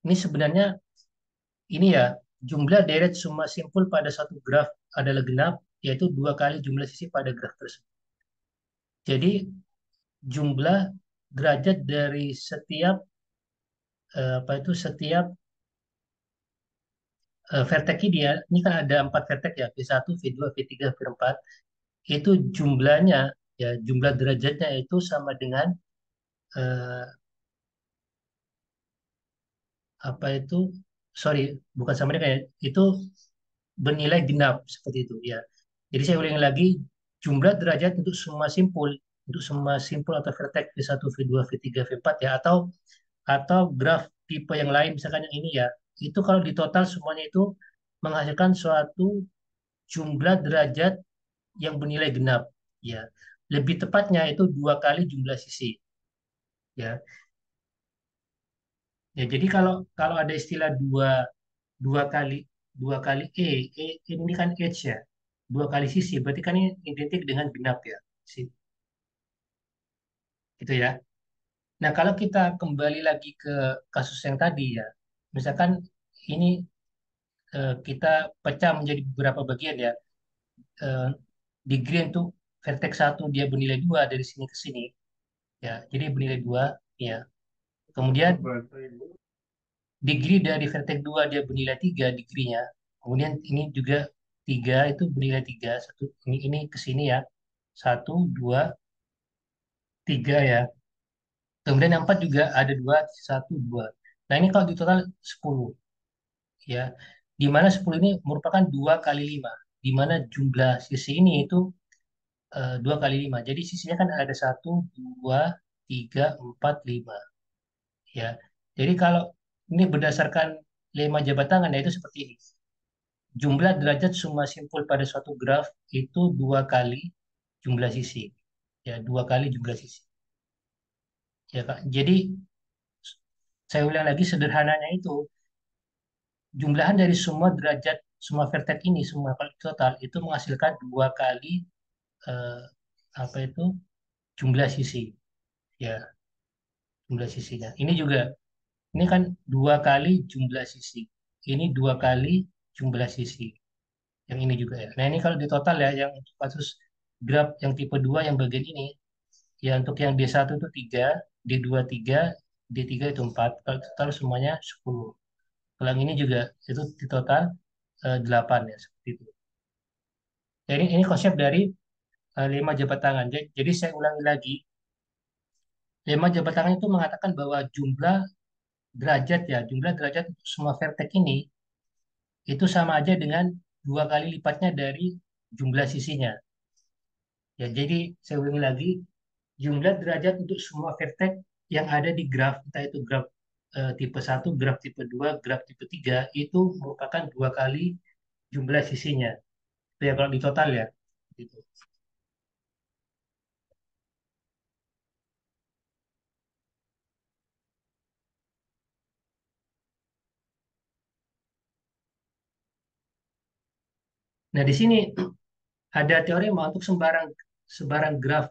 Ini sebenarnya ini ya jumlah deret summa simpul pada satu graf adalah genap, yaitu dua kali jumlah sisi pada graf tersebut. Jadi jumlah derajat dari setiap apa itu setiap vertex ini kan ada empat vertex ya V1, V2, V3, V4 itu jumlahnya ya jumlah derajatnya itu sama dengan eh, apa itu sorry bukan sama dengan ya, itu bernilai genap seperti itu ya. Jadi saya ulangi lagi jumlah derajat untuk semua simpul atau vertex V1, V2, V3, V4 ya atau graf tipe yang lain misalkan yang ini ya itu kalau di total semuanya itu menghasilkan suatu jumlah derajat yang bernilai genap ya lebih tepatnya itu dua kali jumlah sisi ya ya jadi kalau kalau ada istilah dua kali dua kali ini kan edge ya dua kali sisi berarti kan ini identik dengan genap ya gitu ya. Nah kalau kita kembali lagi ke kasus yang tadi ya misalkan ini kita pecah menjadi beberapa bagian ya. Eh, degree untuk vertex satu dia bernilai dua dari sini ke sini ya jadi bernilai dua ya Kemudian degree dari vertex 2 dia bernilai 3 degree-nya. Kemudian ini juga 3 itu bernilai 3. Satu, ini ke sini ya. Satu, dua, tiga ya. Kemudian yang 4 juga ada 2 satu, 2. Nah ini kalau di total 10 ya. Di mana 10 ini merupakan 2 kali 5. Di mana jumlah sisi ini itu 2 kali 5. Jadi sisinya kan ada satu, 2, 3, 4, 5 ya. Jadi kalau ini berdasarkan lemma jabat tangan ya itu seperti ini. Jumlah derajat summa simpul pada suatu graf itu 2 kali jumlah sisi. Ya, 2 kali jumlah sisi. Ya, Kak. Jadi saya ulang lagi sederhananya itu jumlahan dari semua derajat semua vertex ini semua kali total itu menghasilkan 2 kali eh, apa itu jumlah sisi. Ya, jumlah sisinya. Ini kan 2 kali jumlah sisi. Ini 2 kali jumlah sisi. Yang ini juga ya. Nah, ini kalau di total ya, yang untuk kasus graf yang tipe 2 yang bagian ini, ya untuk yang D1 itu 3, D2 3, D3 itu 4. Kalau total semuanya 10. Kalau yang ini juga itu di total 8 ya, seperti itu. Ya, ini konsep dari lemma jabat tangan. Jadi saya ulangi lagi, lemma jabat tangan itu mengatakan bahwa jumlah derajat untuk semua vertex ini itu sama aja dengan 2 kali lipatnya dari jumlah sisinya. Ya, jadi saya ulangi lagi, jumlah derajat untuk semua vertex yang ada di graf, entah itu graf tipe satu, graf tipe 2, graf tipe 3, itu merupakan 2 kali jumlah sisinya. Itu ya kalau di total ya. Gitu. Nah, di sini ada teorema untuk sembarang sebarang graf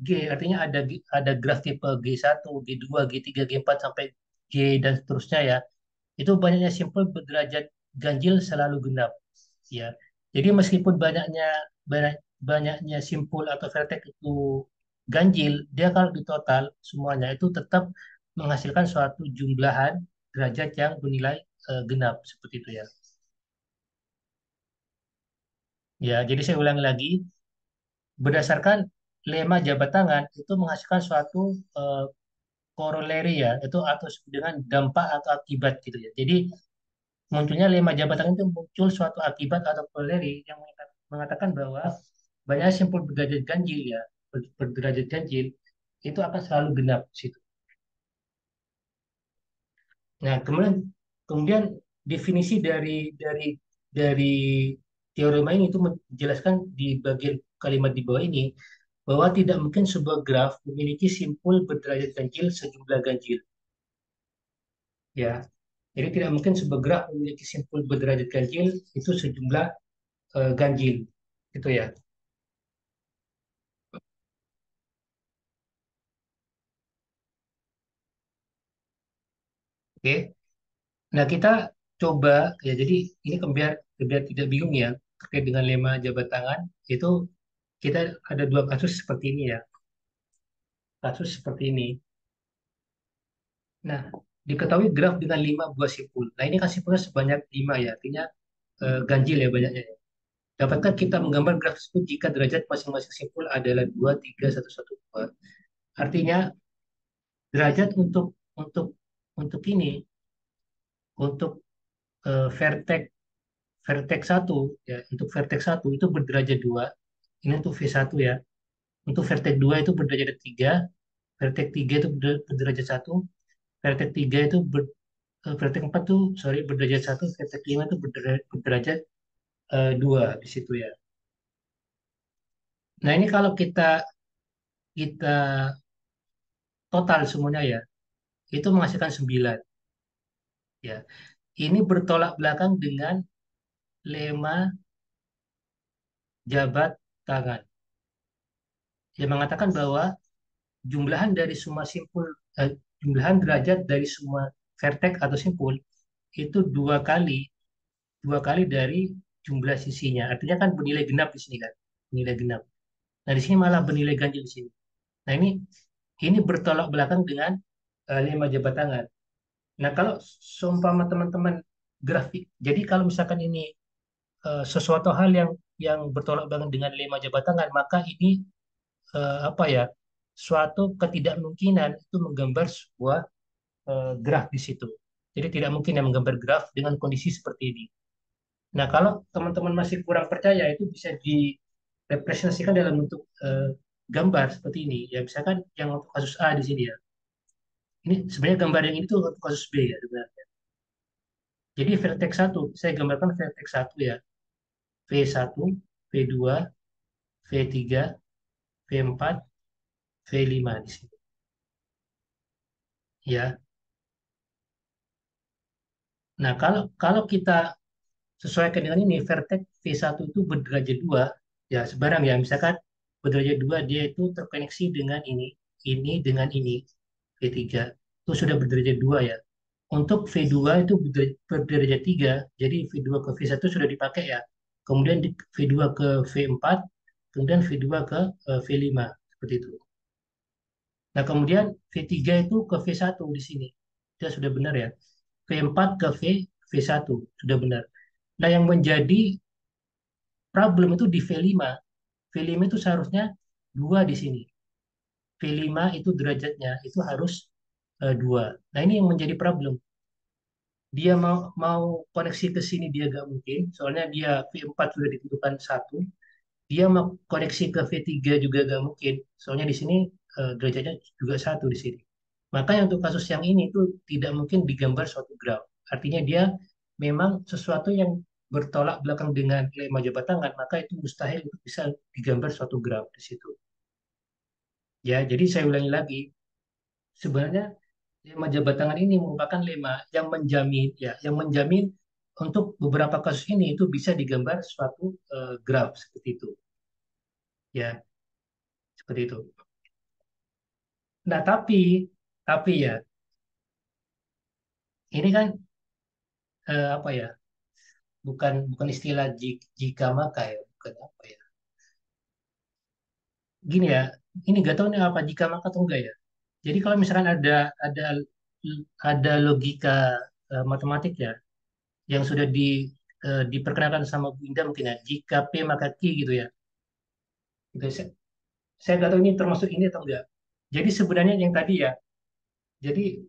G, artinya ada graf tipe G1, G2, G3, G4 sampai G dan seterusnya ya. Itu banyaknya simpul berderajat ganjil selalu genap ya. Jadi meskipun banyaknya simpul atau vertex itu ganjil, dia kalau di total semuanya itu tetap menghasilkan suatu jumlahan derajat yang bernilai genap seperti itu ya. Ya, jadi saya ulangi lagi, berdasarkan lemma jabat tangan itu menghasilkan suatu eh, koroleri ya, itu atau dengan dampak atau akibat gitu ya. Jadi munculnya lemma jabat tangan itu muncul suatu akibat atau koroleri yang mengatakan bahwa banyak simpul berderajat ganjil ya, berderajat ganjil itu akan selalu genap di situ. Nah, kemudian definisi dari teorema ini itu menjelaskan di bagian kalimat di bawah ini bahwa tidak mungkin sebuah graf memiliki simpul berderajat ganjil sejumlah ganjil. Ya, jadi tidak mungkin sebuah graf memiliki simpul berderajat ganjil itu sejumlah ganjil, gitu ya. Oke. Nah, kita coba ya. Jadi ini kan biar tidak bingung ya terkait dengan lemma jabat tangan itu kita ada dua kasus seperti ini ya. Kasus seperti ini. Nah, diketahui graf dengan 5 buah simpul. Nah, ini kan simpulnya sebanyak 5 ya, artinya ganjil ya banyaknya ya. Dapatkah kita menggambar graf tersebut jika derajat masing-masing simpul adalah 2, 3, 1, 1, 2? Artinya derajat untuk ini, untuk vertex vertex 1 ya, untuk vertex satu itu berderajat 2. Ini untuk V1 ya. Untuk vertex 2 itu berderajat 3, vertex 3 itu berderajat 1, vertex 3 itu vertex 4 tuh sorry berderajat 1, vertex 5 itu berderajat 2 di situ ya. Nah, ini kalau kita total semuanya ya, itu menghasilkan 9 ya. Ini bertolak belakang dengan lemma jabat tangan yang mengatakan bahwa jumlahan dari semua jumlahan derajat dari semua vertex atau simpul itu dua kali dari jumlah sisinya. Artinya kan bernilai genap di sini kan, bernilai genap. Nah, di sini malah bernilai ganjil di sini. Nah, ini bertolak belakang dengan lima jabat tangan. Nah, kalau seumpama teman-teman grafik, jadi kalau misalkan ini sesuatu hal yang bertolak belakang dengan lima jabat tangan, maka ini apa ya, suatu ketidakmungkinan itu menggambar sebuah graf di situ. Jadi tidak mungkin yang menggambar graf dengan kondisi seperti ini. Nah, kalau teman-teman masih kurang percaya, itu bisa direpresentasikan dalam bentuk gambar seperti ini. Ya, misalkan yang untuk kasus A di sini ya. Ini sebenarnya gambar yang ini tuh untuk kasus B ya sebenarnya. Jadi vertex satu, saya gambarkan vertex satu ya. V1, V2, V3, V4, V5 di sini. Ya. Nah, kalau kalau kita sesuaikan dengan ini, vertex V1 itu berderajat 2, ya sebarang ya, misalkan berderajat 2 dia itu terkoneksi dengan ini dengan ini, V3, itu sudah berderajat 2 ya. Untuk V2 itu berderajat 3, jadi V2 ke V1 sudah dipakai ya. Kemudian V2 ke V4, kemudian V2 ke V5, seperti itu. Nah, kemudian V3 itu ke V1 di sini. Dia sudah benar ya. V4 ke V1 sudah benar. Nah, yang menjadi problem itu di V5. V5 itu seharusnya 2 di sini. V5 itu derajatnya itu harus 2. Nah, ini yang menjadi problem. Dia mau koneksi ke sini dia gak mungkin, soalnya dia V4 sudah ditentukan 1. Dia mau koneksi ke V3 juga gak mungkin, soalnya di sini derajatnya juga 1 di sini. Makanya untuk kasus yang ini itu tidak mungkin digambar suatu graf. Artinya dia memang sesuatu yang bertolak belakang dengan lemma jabat tangan, maka itu mustahil untuk bisa digambar suatu graf di situ. Ya, jadi saya ulangi lagi, sebenarnya lemma jabat tangan ini merupakan lemma yang menjamin untuk beberapa kasus ini itu bisa digambar suatu graf seperti itu. Ya, seperti itu. Nah, tapi ya, ini kan apa ya? Bukan bukan istilah jika maka ya, bukan apa ya. Gini ya, ini gak tahu nih apa jika maka atau enggak ya. Jadi kalau misalkan ada logika matematik ya yang sudah diperkenalkan sama Bu Indah mungkin ya, jika P maka Q gitu ya. Gitu. Saya nggak tahu ini termasuk ini atau enggak. Jadi sebenarnya yang tadi ya, jadi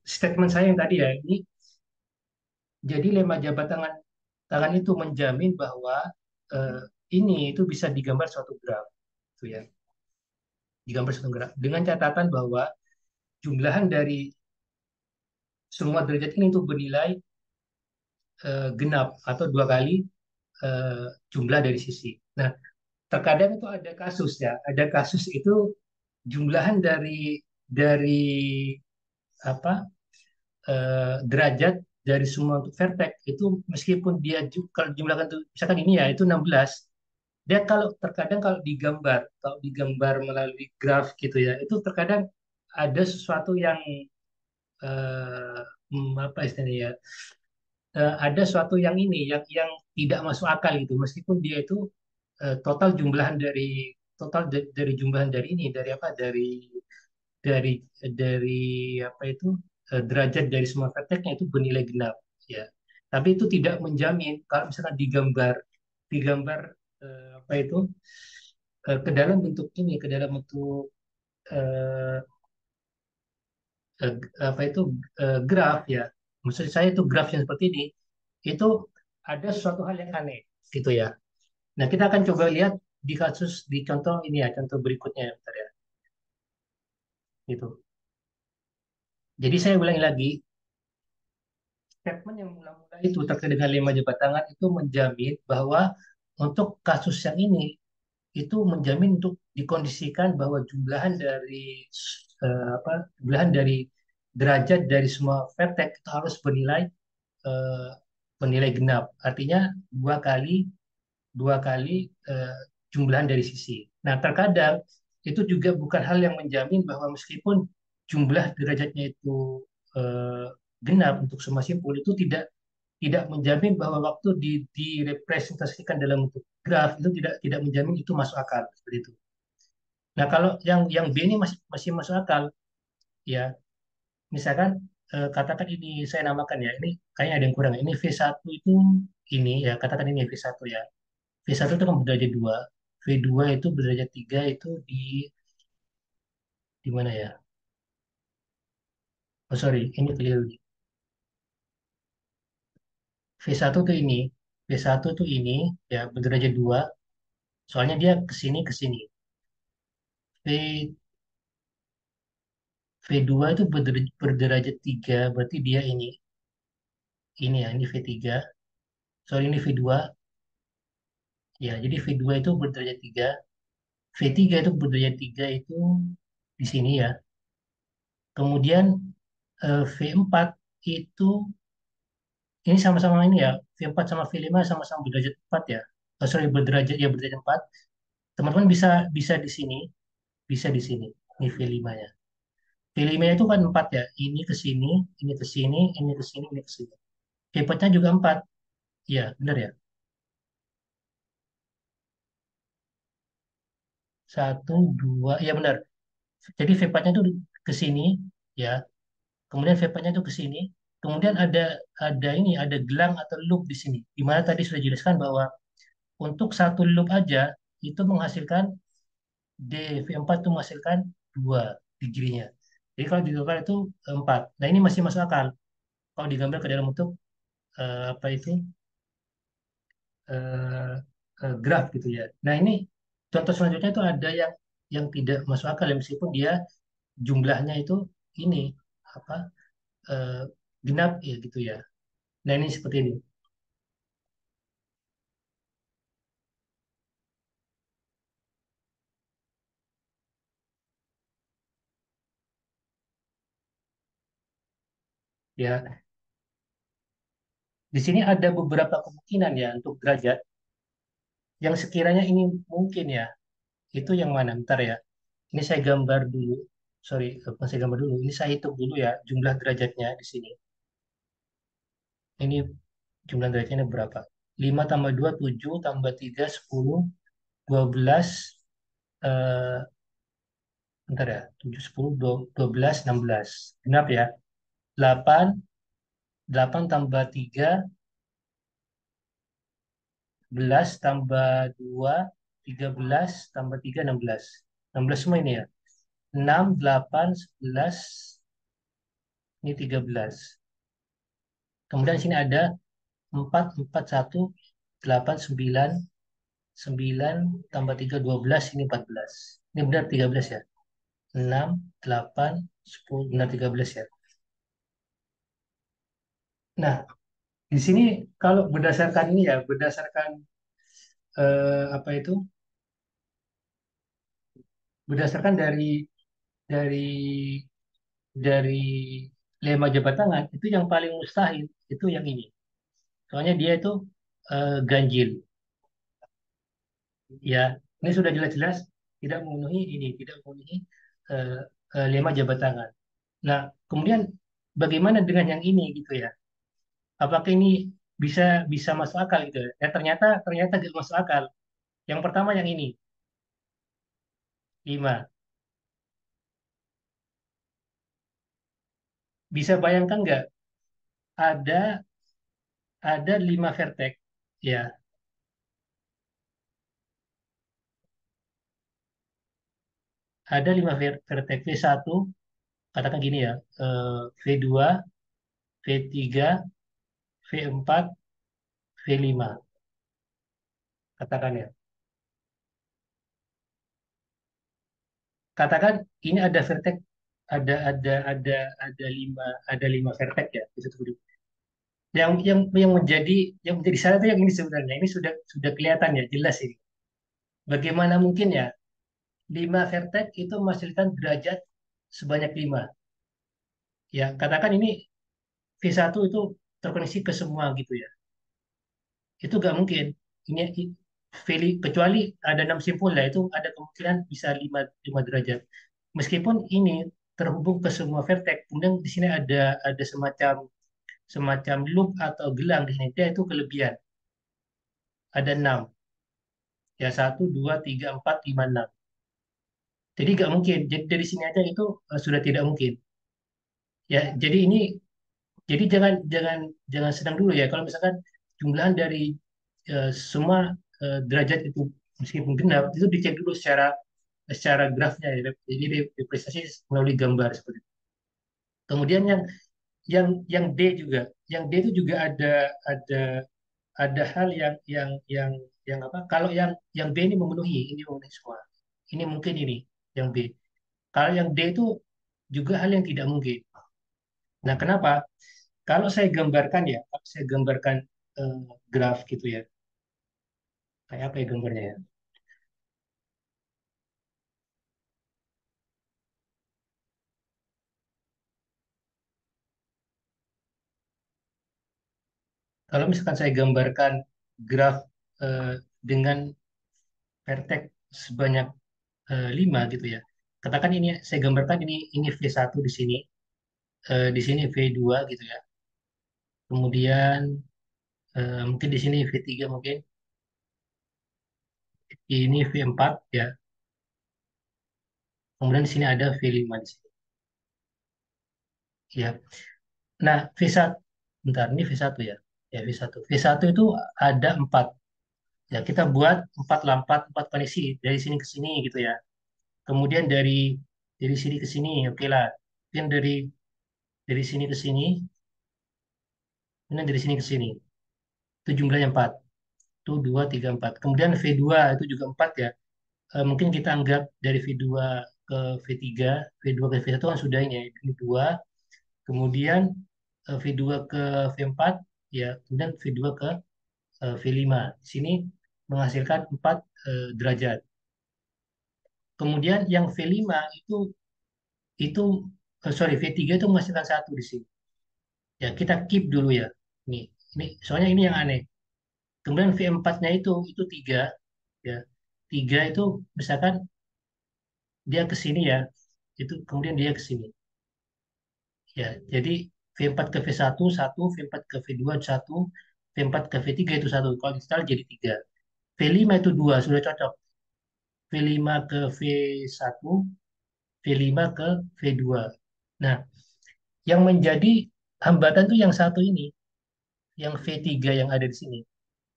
statement saya yang tadi ya, ini jadi lemma jabat tangan itu menjamin bahwa eh, ini itu bisa digambar suatu graf, gitu ya, digambar suatu graf dengan catatan bahwa jumlahan dari semua derajat ini itu bernilai genap atau dua kali eh, jumlah dari sisi. Nah, terkadang itu ada kasus ya, ada kasus itu jumlahan dari apa derajat dari semua untuk vertex itu meskipun dia kalau jumlahkan itu misalkan ini ya itu 16, dia kalau terkadang kalau digambar melalui graf gitu ya itu terkadang ada sesuatu yang apa istilahnya ya, ada sesuatu yang ini yang tidak masuk akal gitu meskipun dia itu total jumlahan dari jumlahan dari ini dari apa dari dari apa itu derajat dari semua vertexnya itu bernilai genap ya. Tapi itu tidak menjamin kalau misalkan digambar apa itu ke dalam bentuk ini ke dalam bentuk eh, apa itu graf ya. Maksud saya itu graf yang seperti ini itu ada sesuatu hal yang aneh gitu ya. Nah, kita akan coba lihat di contoh ini ya, contoh berikutnya ya, bentar ya. Gitu. Jadi saya ulangi lagi, statement yang mula-mula itu terkait dengan lima jabat tangan itu menjamin bahwa untuk kasus yang ini itu menjamin untuk dikondisikan bahwa jumlahan dari derajat dari semua vertex itu harus eh, bernilai genap. Artinya dua kali eh, jumlahan dari sisi. Nah, terkadang itu juga bukan hal yang menjamin bahwa meskipun jumlah derajatnya itu eh, genap untuk semua simpul itu tidak tidak menjamin bahwa waktu direpresentasikan dalam bentuk graf itu tidak menjamin itu masuk akal seperti itu. Nah, kalau yang B ini masih masih masuk akal ya. misalkan katakan ini saya namakan ya, ini kayaknya ada yang kurang. Ini V1 itu ini ya, katakan ini V1 ya. V1 itu kan berderajat 2, V2 itu berderajat 3 itu di mana ya? Oh sorry, ini keliru nih. V1 tuh ini, V1 tuh ini ya berderajat 2, soalnya dia ke sini. V V2 itu berderajat 3, berarti dia ini ya, ini V3. Sorry, ini V2. Ya, jadi V2 itu berderajat 3. V3 itu berderajat 3 itu di sini ya. Kemudian V4 itu ini sama-sama ini ya. V4 sama V5 sama-sama berderajat 4 ya. Oh, sorry, berderajat 4. Teman-teman bisa bisa di sini, bisa di sini. Ini V5-nya. V5 itu kan 4 ya. Ini ke sini, ini ke sini, ini ke sini, ini ke sini. V4-nya juga 4. Iya, benar ya. Satu, dua, iya benar. Jadi V4-nya itu ke sini, ya. Kemudian V4-nya itu ke sini. Kemudian ada ini, ada gelang atau loop di sini. Di mana tadi sudah dijelaskan bahwa untuk satu loop aja itu menghasilkan D V4 itu menghasilkan dua digrinya. Jadi kalau ditotal itu 4. Nah ini masih masuk akal. Kalau digambar ke dalam bentuk apa itu eh, graf gitu ya. Nah ini contoh selanjutnya itu ada yang tidak masuk akal ya, meskipun dia jumlahnya itu ini apa eh, genap ya gitu ya. Nah ini seperti ini. Ya, di sini ada beberapa kemungkinan ya untuk derajat yang sekiranya ini mungkin ya. Itu yang mana? Bentar ya. Ini saya gambar dulu. Sorry, bukan saya gambar dulu. Ini saya hitung dulu ya jumlah derajatnya di sini. Ini jumlah derajatnya berapa? 5 tambah 2 7 tambah 3 10 12 eh, bentar ya. 7 10 12 16. Genap ya. 8 8 tambah 3 belas tambah 2 13 tambah 3 16. 16 semua ini ya. 6 8 11 ini 13. Kemudian di sini ada 4 4 1 8 9 9 tambah 3 12 ini 14. Ini benar 13 ya. 6 8 10 benar 13 ya. Nah, di sini kalau berdasarkan ini ya, berdasarkan apa itu? Berdasarkan dari dari lema jabat tangan itu yang paling mustahil itu yang ini. Soalnya dia itu ganjil. Ya, ini sudah jelas-jelas tidak memenuhi ini, tidak memenuhi eh, lema jabat tangan. Nah, kemudian bagaimana dengan yang ini gitu ya? Apakah ini bisa bisa masuk akal gitu ya? Ternyata ternyata tidak masuk akal. Yang pertama yang ini 5. Bisa bayangkan nggak ada 5 vertex ya, ada 5 vertex V1 katakan gini ya, V2, V3, V4, V5 katakan ya. Katakan ini ada vertex ada 5 vertex ya di satu titik. Yang menjadi syarat itu yang ini sebenarnya ini sudah kelihatan ya jelas ini. Bagaimana mungkin ya 5 vertex itu menghasilkan derajat sebanyak 5. Ya, katakan ini V1 itu terkoneksi ke semua gitu ya. Itu nggak mungkin. Ini kecuali ada 6 simpul lah itu ada kemungkinan bisa 5 derajat. Meskipun ini terhubung ke semua vertex, kemudian di sini ada semacam semacam loop atau gelang di sini. Dia itu kelebihan. Ada 6. Ya, 1 2 3 4 5 6. Jadi nggak mungkin. Jadi dari sini aja itu sudah tidak mungkin. Ya, jadi jangan jangan jangan senang dulu ya kalau misalkan jumlahan dari semua derajat itu meskipun genap itu dicek dulu secara secara grafnya ya. Jadi representasi melalui gambar seperti itu. Kemudian yang D juga, yang D itu juga ada ada hal yang apa? Kalau yang B ini memenuhi semua. Ini mungkin ini yang B. Kalau yang D itu juga hal yang tidak mungkin. Nah, kenapa? Kalau saya gambarkan ya, kalau saya gambarkan eh, graf gitu ya, kayak apa ya gambarnya ya? Kalau misalkan saya gambarkan graf dengan vertex sebanyak 5 gitu ya. Katakan ini saya gambarkan ini V1 di sini V2 gitu ya. Kemudian mungkin di sini V3 mungkin, ini V4 ya. Kemudian di sini ada V5 di sini. Ya. Nah, V1 bentar, ini V1 ya. Ya, V1. V1 itu ada 4. Ya, kita buat 4 koneksi dari sini ke sini gitu ya. Kemudian dari sini ke sini, oke lah. Kemudian dari sini ke sini, kemudian dari sini ke sini. Itu jumlahnya 4. Itu 2, 3, 4. Kemudian V2 itu juga 4 ya. Mungkin kita anggap dari V2 ke V3, V2 ke V1 kan sudah ini ya, ini 2. Kemudian V2 ke V4, ya. Kemudian V2 ke V5. Di sini menghasilkan 4 derajat. Kemudian yang V5 itu sorry V3 itu menghasilkan satu di sini. Ya, kita keep dulu ya. Ini soalnya ini yang aneh. Kemudian V4-nya itu 3 ya. 3 itu misalkan dia ke sini ya. Itu kemudian dia ke sini. Ya, jadi V4 ke V1 satu, V4 ke V2 satu, V4 ke V3 itu satu. Kalau install jadi 3. V5 itu 2 sudah cocok. V5 ke V1, V5 ke V2. Nah, yang menjadi hambatan tuh yang satu ini, yang V3 yang ada di sini.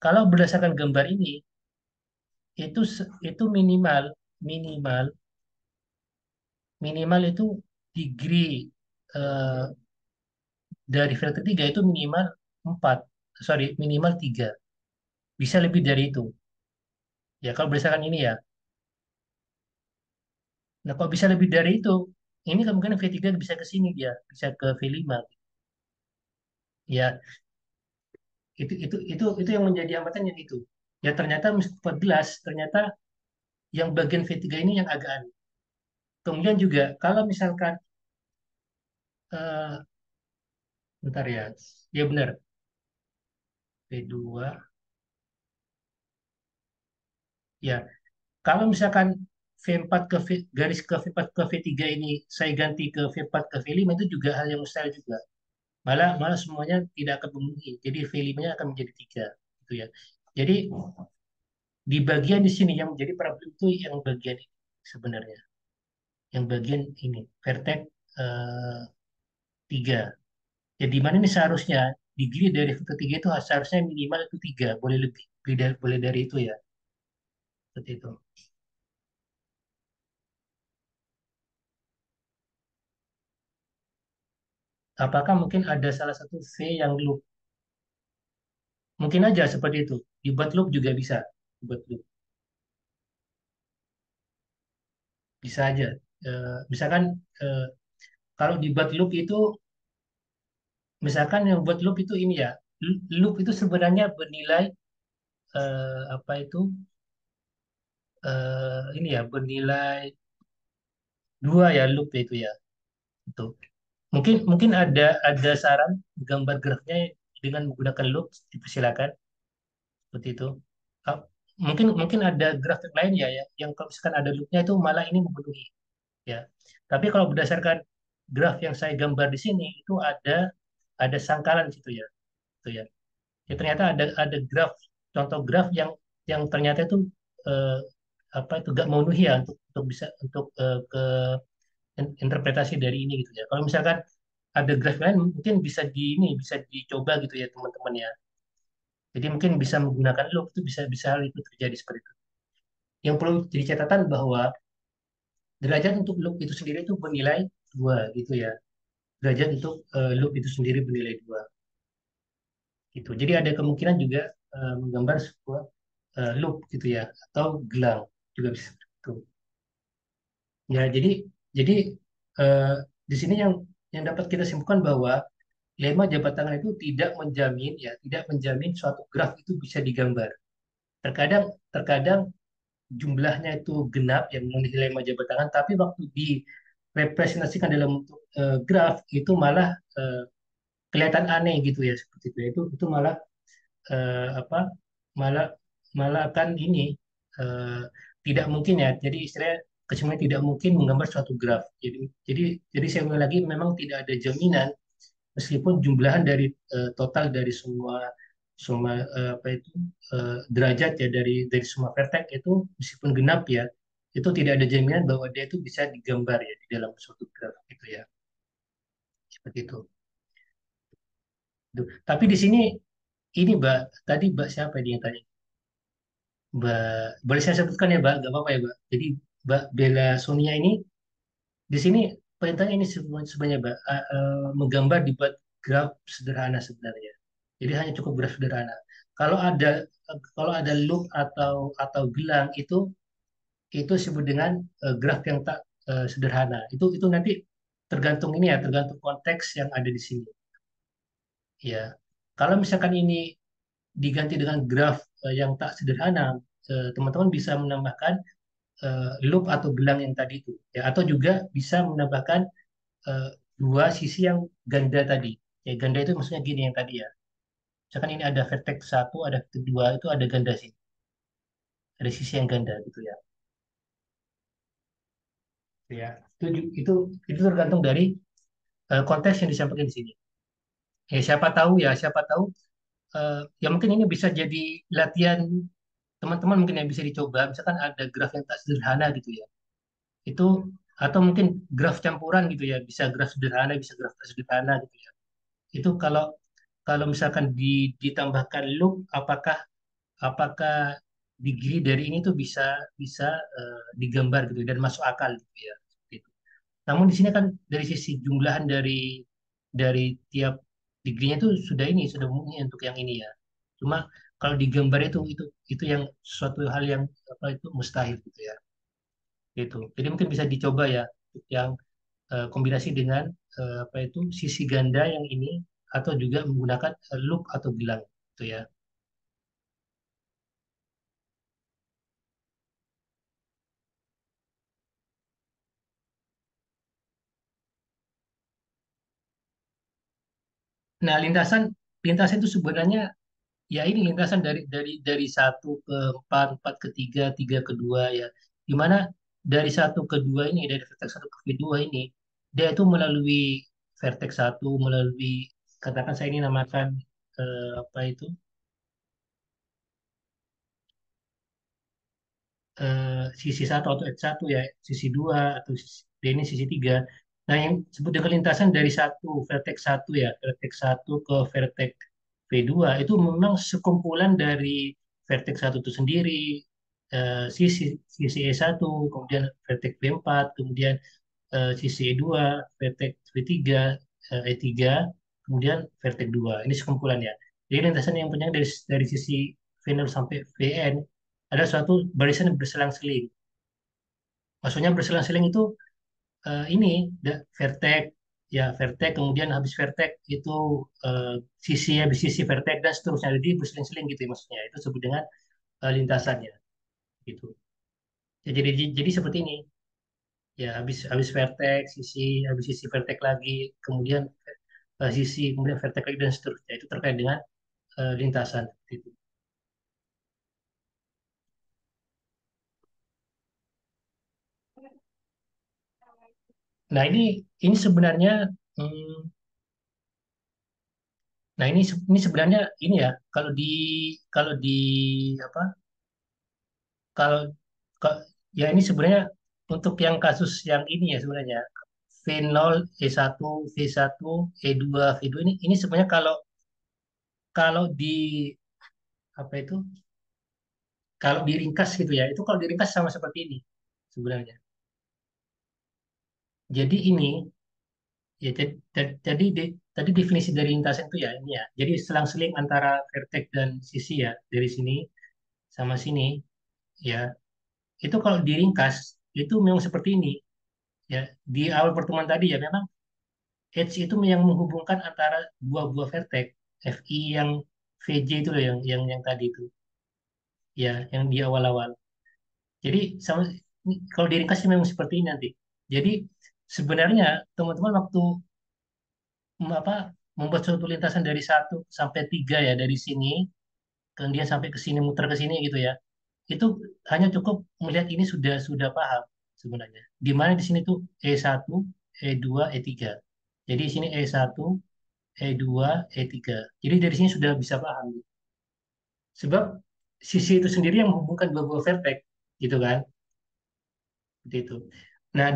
Kalau berdasarkan gambar ini, itu minimal minimal minimal itu degree eh, dari filter 3 itu minimal 4, sorry minimal 3, bisa lebih dari itu ya kalau berdasarkan ini ya. Nah, kalau bisa lebih dari itu, ini kemungkinan V3 bisa ke sini, dia bisa ke V5 ya. Itu yang menjadi hambatan yang itu ya. Ternyata meskipun 14, ternyata yang bagian V3 ini yang agak aneh. Kemudian juga kalau misalkan eh, bentar ya, ya benar V2 ya. Kalau misalkan V4 ke garis ke V4 ke V3 ini saya ganti ke V4 ke V5, itu juga hal yang mustahil juga. Malah malah semuanya tidak akan memenuhi. Jadi V5-nya akan menjadi 3 gitu ya. Jadi di bagian di sini yang menjadi problem itu yang bagian ini sebenarnya. Yang bagian ini vertex eh, 3. Ya di mana ini seharusnya degree dari vertex 3 itu seharusnya minimal itu 3, boleh lebih. Boleh dari itu ya. Seperti itu. Apakah mungkin ada salah satu V yang loop? Mungkin aja seperti itu. Dibuat loop juga bisa. Dibuat loop. Bisa aja. Misalkan eh, kalau dibuat loop itu, misalkan yang buat loop itu ini ya. Loop itu sebenarnya bernilai apa itu? Ini ya bernilai 2 ya loop itu ya. Itu. Mungkin mungkin ada saran gambar grafnya dengan menggunakan loop, dipersilakan seperti itu. Ah, mungkin mungkin ada grafik lain ya, yang kalau misalkan ada loopnya itu malah ini memenuhi ya. Tapi kalau berdasarkan graf yang saya gambar di sini itu ada sangkalan di situ ya, itu ya. Ya ternyata ada graf, contoh graf yang ternyata itu eh, apa itu gak memenuhi ya untuk bisa untuk ke interpretasi dari ini gitu ya. Kalau misalkan ada graf lain mungkin bisa bisa dicoba gitu ya teman-teman ya. Jadi mungkin bisa menggunakan loop itu bisa bisa hal itu terjadi seperti itu. Yang perlu jadi catatan bahwa derajat untuk loop itu sendiri itu bernilai dua gitu ya. Derajat untuk loop itu sendiri bernilai dua gitu. Jadi ada kemungkinan juga menggambar sebuah loop gitu ya atau gelang juga bisa seperti itu. Ya, jadi eh, di sini yang dapat kita simpulkan bahwa lemma jabat tangan itu tidak menjamin ya, tidak menjamin suatu graf itu bisa digambar. Terkadang terkadang jumlahnya itu genap yang memenuhi lemma jabat tangan, tapi waktu direpresentasikan dalam bentuk graf itu malah kelihatan aneh gitu ya seperti itu. Itu malah apa? Malah malah akan ini eh, tidak mungkin ya. Jadi istilahnya kesemuanya tidak mungkin menggambar suatu graf. Jadi jadi saya ulang lagi memang tidak ada jaminan meskipun jumlahan dari total dari semua semua apa itu derajat ya dari semua vertex itu meskipun genap ya itu tidak ada jaminan bahwa dia itu bisa digambar ya di dalam suatu graf gitu ya seperti itu. Tuh. Tapi di sini ini Mbak tadi Mbak siapa ini yang tanya Mbak boleh saya sebutkan ya Mbak nggak apa-apa ya Mbak. Jadi Mbak Bella Sonia ini di sini perintahnya ini sebenarnya Mbak menggambar dibuat graf sederhana sebenarnya. Jadi hanya cukup graf sederhana. Kalau ada kalau ada loop atau gelang itu disebut dengan graf yang tak sederhana. Itu nanti tergantung ini ya, tergantung konteks yang ada di sini. Ya, kalau misalkan ini diganti dengan graf yang tak sederhana, teman-teman bisa menambahkan loop atau gelang yang tadi itu, ya, atau juga bisa menambahkan eh, dua sisi yang ganda tadi. Ya, ganda itu maksudnya gini yang tadi ya. Misalkan ini ada vertex satu, ada vertex dua, itu ada ganda sih, ada sisi yang ganda gitu ya. Ya, itu tergantung dari konteks yang disampaikan di sini. Ya, siapa tahu ya mungkin ini bisa jadi latihan teman-teman mungkin yang bisa dicoba. Misalkan ada graf yang tak sederhana gitu ya. Itu atau mungkin graf campuran gitu ya, bisa graf sederhana, bisa graf tak sederhana gitu ya. Itu kalau kalau misalkan ditambahkan loop, apakah apakah degree dari ini tuh bisa bisa digambar gitu dan masuk akal gitu ya. Seperti itu. Namun di sini kan dari sisi jumlahan dari tiap degree-nya itu sudah ini sudah memenuhi untuk yang ini ya. Cuma kalau digambar itu yang suatu hal yang apa itu mustahil gitu ya. Gitu. Jadi mungkin bisa dicoba ya untuk yang kombinasi dengan apa itu sisi ganda yang ini atau juga menggunakan loop atau gelang gitu ya. Nah, lintasan itu sebenarnya ya ini lintasan dari satu ke empat, empat ke tiga, tiga ke dua ya. Dimana dari satu ke dua ini, dari vertex satu ke dua ini, dia itu melalui vertex satu, melalui katakan saya ini namakan apa itu sisi satu atau x satu ya, sisi dua atau dia ini sisi tiga. Nah, yang disebut dengan lintasan dari satu vertex satu ya, vertex satu ke vertex V2 itu memang sekumpulan dari vertex satu itu sendiri, sisi sisi E1, kemudian vertex V4, kemudian sisi E2, vertex V3, E3, kemudian vertex 2. Ini sekumpulan ya. Jadi lintasan yang panjang dari sisi V0 sampai Vn ada suatu barisan yang berselang-seling. Maksudnya berselang-seling itu ini vertex ya vertex kemudian habis vertex itu eh, habis sisi vertex dan seterusnya jadi berseling-seling gitu ya maksudnya itu disebut dengan lintasannya gitu ya, jadi seperti ini ya habis vertex habis sisi vertex lagi kemudian sisi kemudian vertex lagi dan seterusnya itu terkait dengan lintasan gitu. Nah ini sebenarnya hmm, nah ini sebenarnya ini ya kalau di apa kalau ka- ya ini sebenarnya untuk yang kasus yang ini ya sebenarnya V0, E1, V1, E2, V2 ini sebenarnya kalau kalau di apa itu kalau diringkas gitu ya, itu kalau diringkas sama seperti ini sebenarnya. Jadi ini ya tadi definisi dari lintasan itu ya ini ya. Jadi selang-seling antara vertex dan sisi ya dari sini sama sini ya. Itu kalau diringkas itu memang seperti ini ya. Di awal pertemuan tadi ya memang edge itu yang menghubungkan antara dua buah vertex FI yang VJ itu loh yang tadi itu ya yang di awal-awal. Jadi sama kalau diringkas sih memang seperti ini nanti. Jadi sebenarnya teman-teman waktu apa membuat suatu lintasan dari 1 sampai 3 ya dari sini kemudian sampai ke sini muter ke sini gitu ya. Itu hanya cukup melihat ini sudah paham sebenarnya. Di mana di sini tuh E1, E2, E3. Jadi di sini E1, E2, E3. Jadi dari sini sudah bisa paham. Sebab sisi itu sendiri yang menghubungkan dua buah vertex gitu kan. Seperti itu. Nah,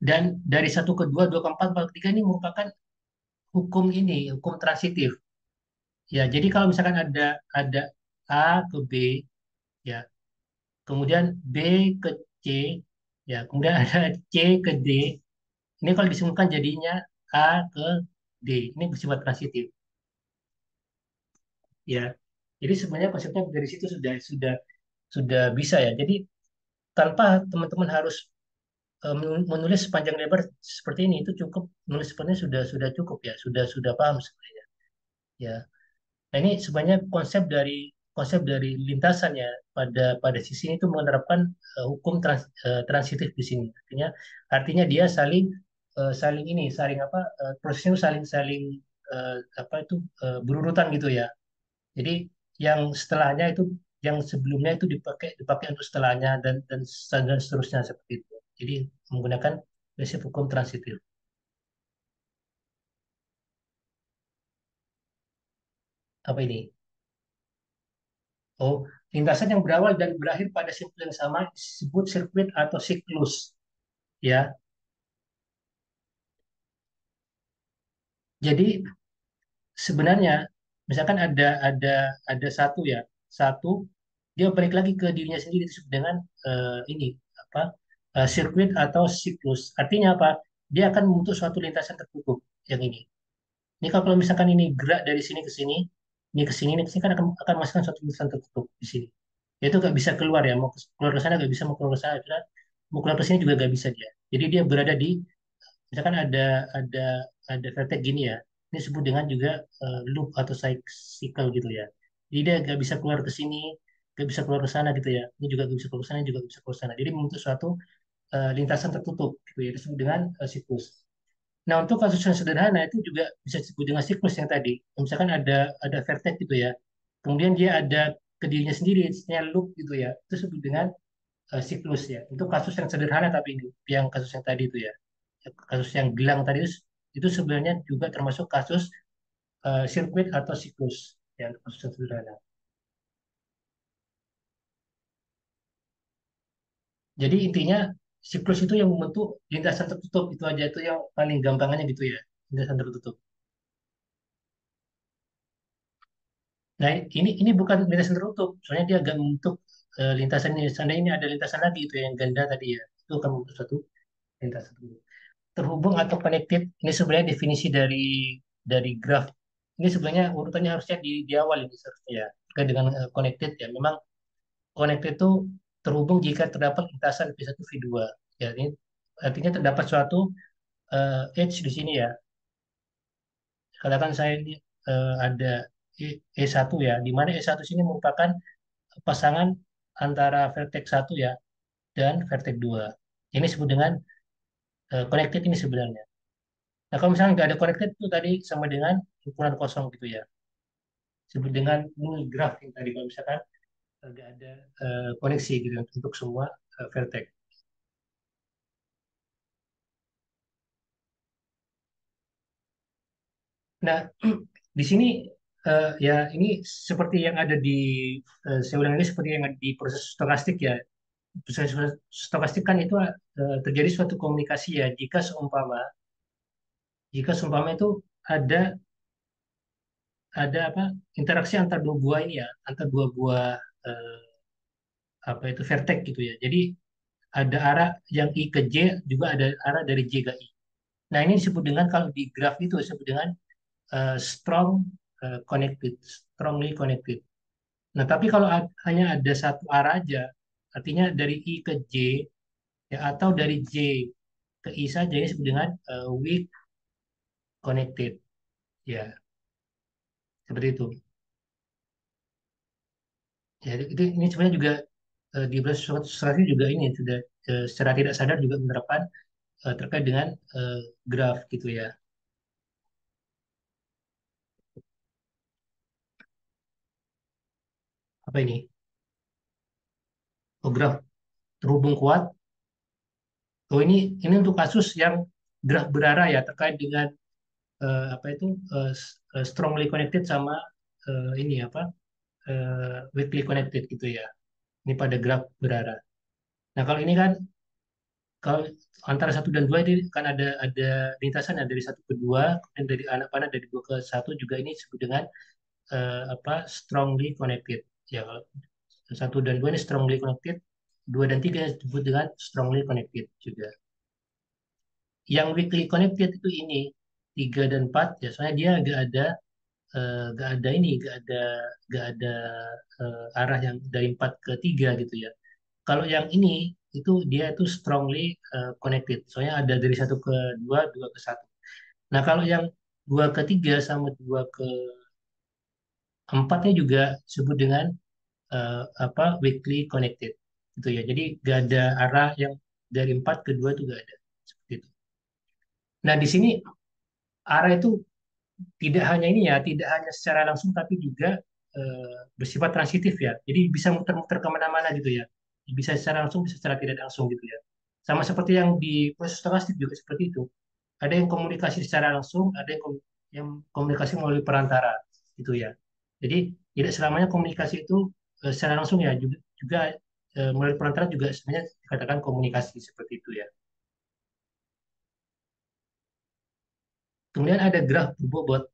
dan dari 1 ke 2, 2 ke 4, 4 ke 3 ini merupakan hukum transitif. Ya, jadi kalau misalkan ada A ke B, ya, kemudian B ke C, ya, kemudian ada C ke D. Ini kalau disebutkan jadinya A ke D. Ini bersifat transitif, ya. Jadi sebenarnya konsepnya dari situ sudah bisa ya. Jadi tanpa teman-teman harus menulis sepanjang lebar seperti ini itu cukup menulis seperti ini sudah cukup ya, sudah paham sebenarnya. Ya. Nah, ini sebenarnya konsep dari lintasan ya pada sisi ini itu menerapkan hukum transitif di sini. Artinya dia saling ini saling apa prosesnya itu saling saling apa itu berurutan gitu ya. Jadi yang setelahnya itu yang sebelumnya itu dipakai untuk setelahnya dan seterusnya seperti itu. Jadi menggunakan prinsip hukum transitif. Apa ini? Oh, lintasan yang berawal dan berakhir pada siklus yang sama disebut sirkuit atau siklus. Ya, jadi sebenarnya misalkan ada satu ya, satu dia balik lagi ke dirinya sendiri disebut dengan ini apa sirkuit atau siklus. Artinya apa? Dia akan membentuk suatu lintasan tertutup yang ini. Ini kalau misalkan ini gerak dari sini ke sini, ini ke sini kan akan menghasilkan suatu lintasan tertutup di sini. Itu nggak bisa keluar ya, mau keluar ke sana nggak bisa, mau keluar ke sana, mau keluar ke sini juga nggak bisa dia. Jadi dia berada di misalkan ada ada vertex gini ya, ini disebut dengan juga loop atau cycle gitu ya. Jadi dia nggak bisa keluar ke sini, nggak bisa keluar ke sana gitu ya. Ini juga nggak bisa keluar ke sana, juga nggak bisa keluar ke sana. Jadi membentuk suatu lintasan tertutup gitu ya, disebut dengan siklus. Nah untuk kasus yang sederhana itu juga bisa disebut dengan siklus yang tadi. Misalkan ada vertex gitu ya, kemudian dia ada ke dirinya sendiri, istilahnya loop gitu ya. Itu disebut dengan siklus ya. Untuk kasus yang sederhana tapi ini, yang kasus yang tadi itu ya kasus yang gelang tadi itu sebenarnya juga termasuk kasus sirkuit atau siklus ya kasus yang sederhana. Jadi intinya siklus itu yang membentuk lintasan tertutup itu aja itu yang paling gampangannya gitu ya lintasan tertutup. Nah ini bukan lintasan tertutup, soalnya dia agak membentuk lintasan ini. Seandainya ini ada lintasan lagi itu yang ganda tadi ya itu akan membentuk satu lintasan tertutup. Terhubung atau connected ini sebenarnya definisi dari graf. Ini sebenarnya urutannya harusnya di awal ini seharusnya ya terkait dengan connected ya. Memang connected itu terhubung jika terdapat lintasan V1 V2. Ya, ini artinya terdapat suatu edge di sini ya. Katakan saya ini ada E1 ya, di mana E1 sini merupakan pasangan antara vertex 1 ya dan vertex 2. Ini disebut dengan connected ini sebenarnya. Nah, kalau misalnya nggak ada connected itu tadi sama dengan ukuran kosong gitu ya. Disebut dengan null graph yang tadi kalau misalkan nggak ada koneksi gitu untuk semua vertex. Nah, di sini ya ini seperti yang ada di saya ulang ini seperti yang ada di proses stokastik ya. Bersifat stokastik kan itu terjadi suatu komunikasi ya jika seumpama itu ada ada apa interaksi antar dua buah ini ya antar dua buah eh, apa itu vertex gitu ya. Jadi ada arah yang I ke J juga ada arah dari J ke I. Nah ini disebut dengan kalau di graf itu disebut dengan connected, strongly connected. Nah tapi kalau hanya ada satu arah aja, artinya dari I ke J ya atau dari J ke I saja ini disebut dengan weak connected ya seperti itu. Ya itu ini sebenarnya juga di beberapa suatu strategi juga ini sudah secara tidak sadar juga menerapkan terkait dengan eh, graf gitu ya. Apa ini? Oh, graf terhubung kuat. Oh ini untuk kasus yang graf berarah ya terkait dengan apa itu strongly connected sama ini apa weakly connected gitu ya. Ini pada graf berarah. Nah kalau ini kan kalau antara satu dan dua ini kan ada lintasan ya dari satu ke dua, kemudian dari anak panah dari dua ke satu juga ini disebut dengan apa strongly connected. Ya kalau satu dan dua ini strongly connected, dua dan tiga disebut dengan strongly connected juga. Yang weakly connected itu ini tiga dan empat ya, soalnya dia gak ada ini, gak ada arah yang dari empat ke tiga gitu ya. Kalau yang ini itu dia itu strongly connected, soalnya ada dari satu ke dua, dua ke satu. Nah kalau yang dua ke tiga sama dua ke empatnya juga disebut dengan apa weakly connected gitu ya. Jadi gak ada arah yang dari empat ke dua itu gak ada seperti itu. Nah di sini arah itu tidak hanya ini ya, tidak hanya secara langsung tapi juga bersifat transitif ya. Jadi bisa muter-muter kemana-mana gitu ya. Bisa secara langsung, bisa secara tidak langsung gitu ya. Sama seperti yang di proses stokastik juga seperti itu. Ada yang komunikasi secara langsung, ada yang komunikasi melalui perantara gitu ya. Jadi tidak selamanya komunikasi itu secara langsung ya, juga melalui perantara juga sebenarnya dikatakan komunikasi seperti itu ya. Kemudian ada graf berbobot.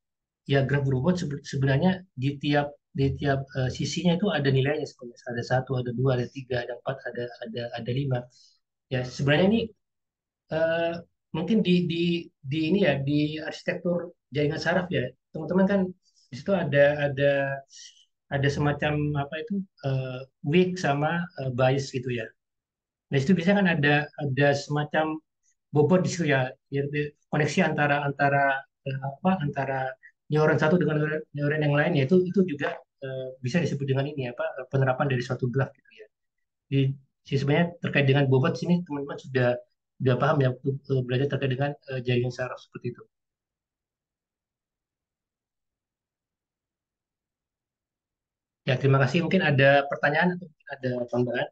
Ya graf berbobot sebenarnya di tiap sisinya itu ada nilainya sebenarnya. Ada satu, ada dua, ada tiga, ada empat, ada lima. Ya sebenarnya ini eh, mungkin di ini ya di arsitektur jaringan saraf ya teman-teman kan di situ ada semacam apa itu weak sama bias gitu ya. Nah itu biasanya kan ada semacam bobot di situ ya, yaitu koneksi antara antara antara neuron satu dengan neuron yang lain ya itu juga bisa disebut dengan ini apa penerapan dari suatu graf gitu ya. Di sebenarnya terkait dengan bobot sini teman-teman sudah paham ya waktu belajar terkait dengan jaringan saraf seperti itu. Ya terima kasih. Mungkin ada pertanyaan atau mungkin ada tambahan.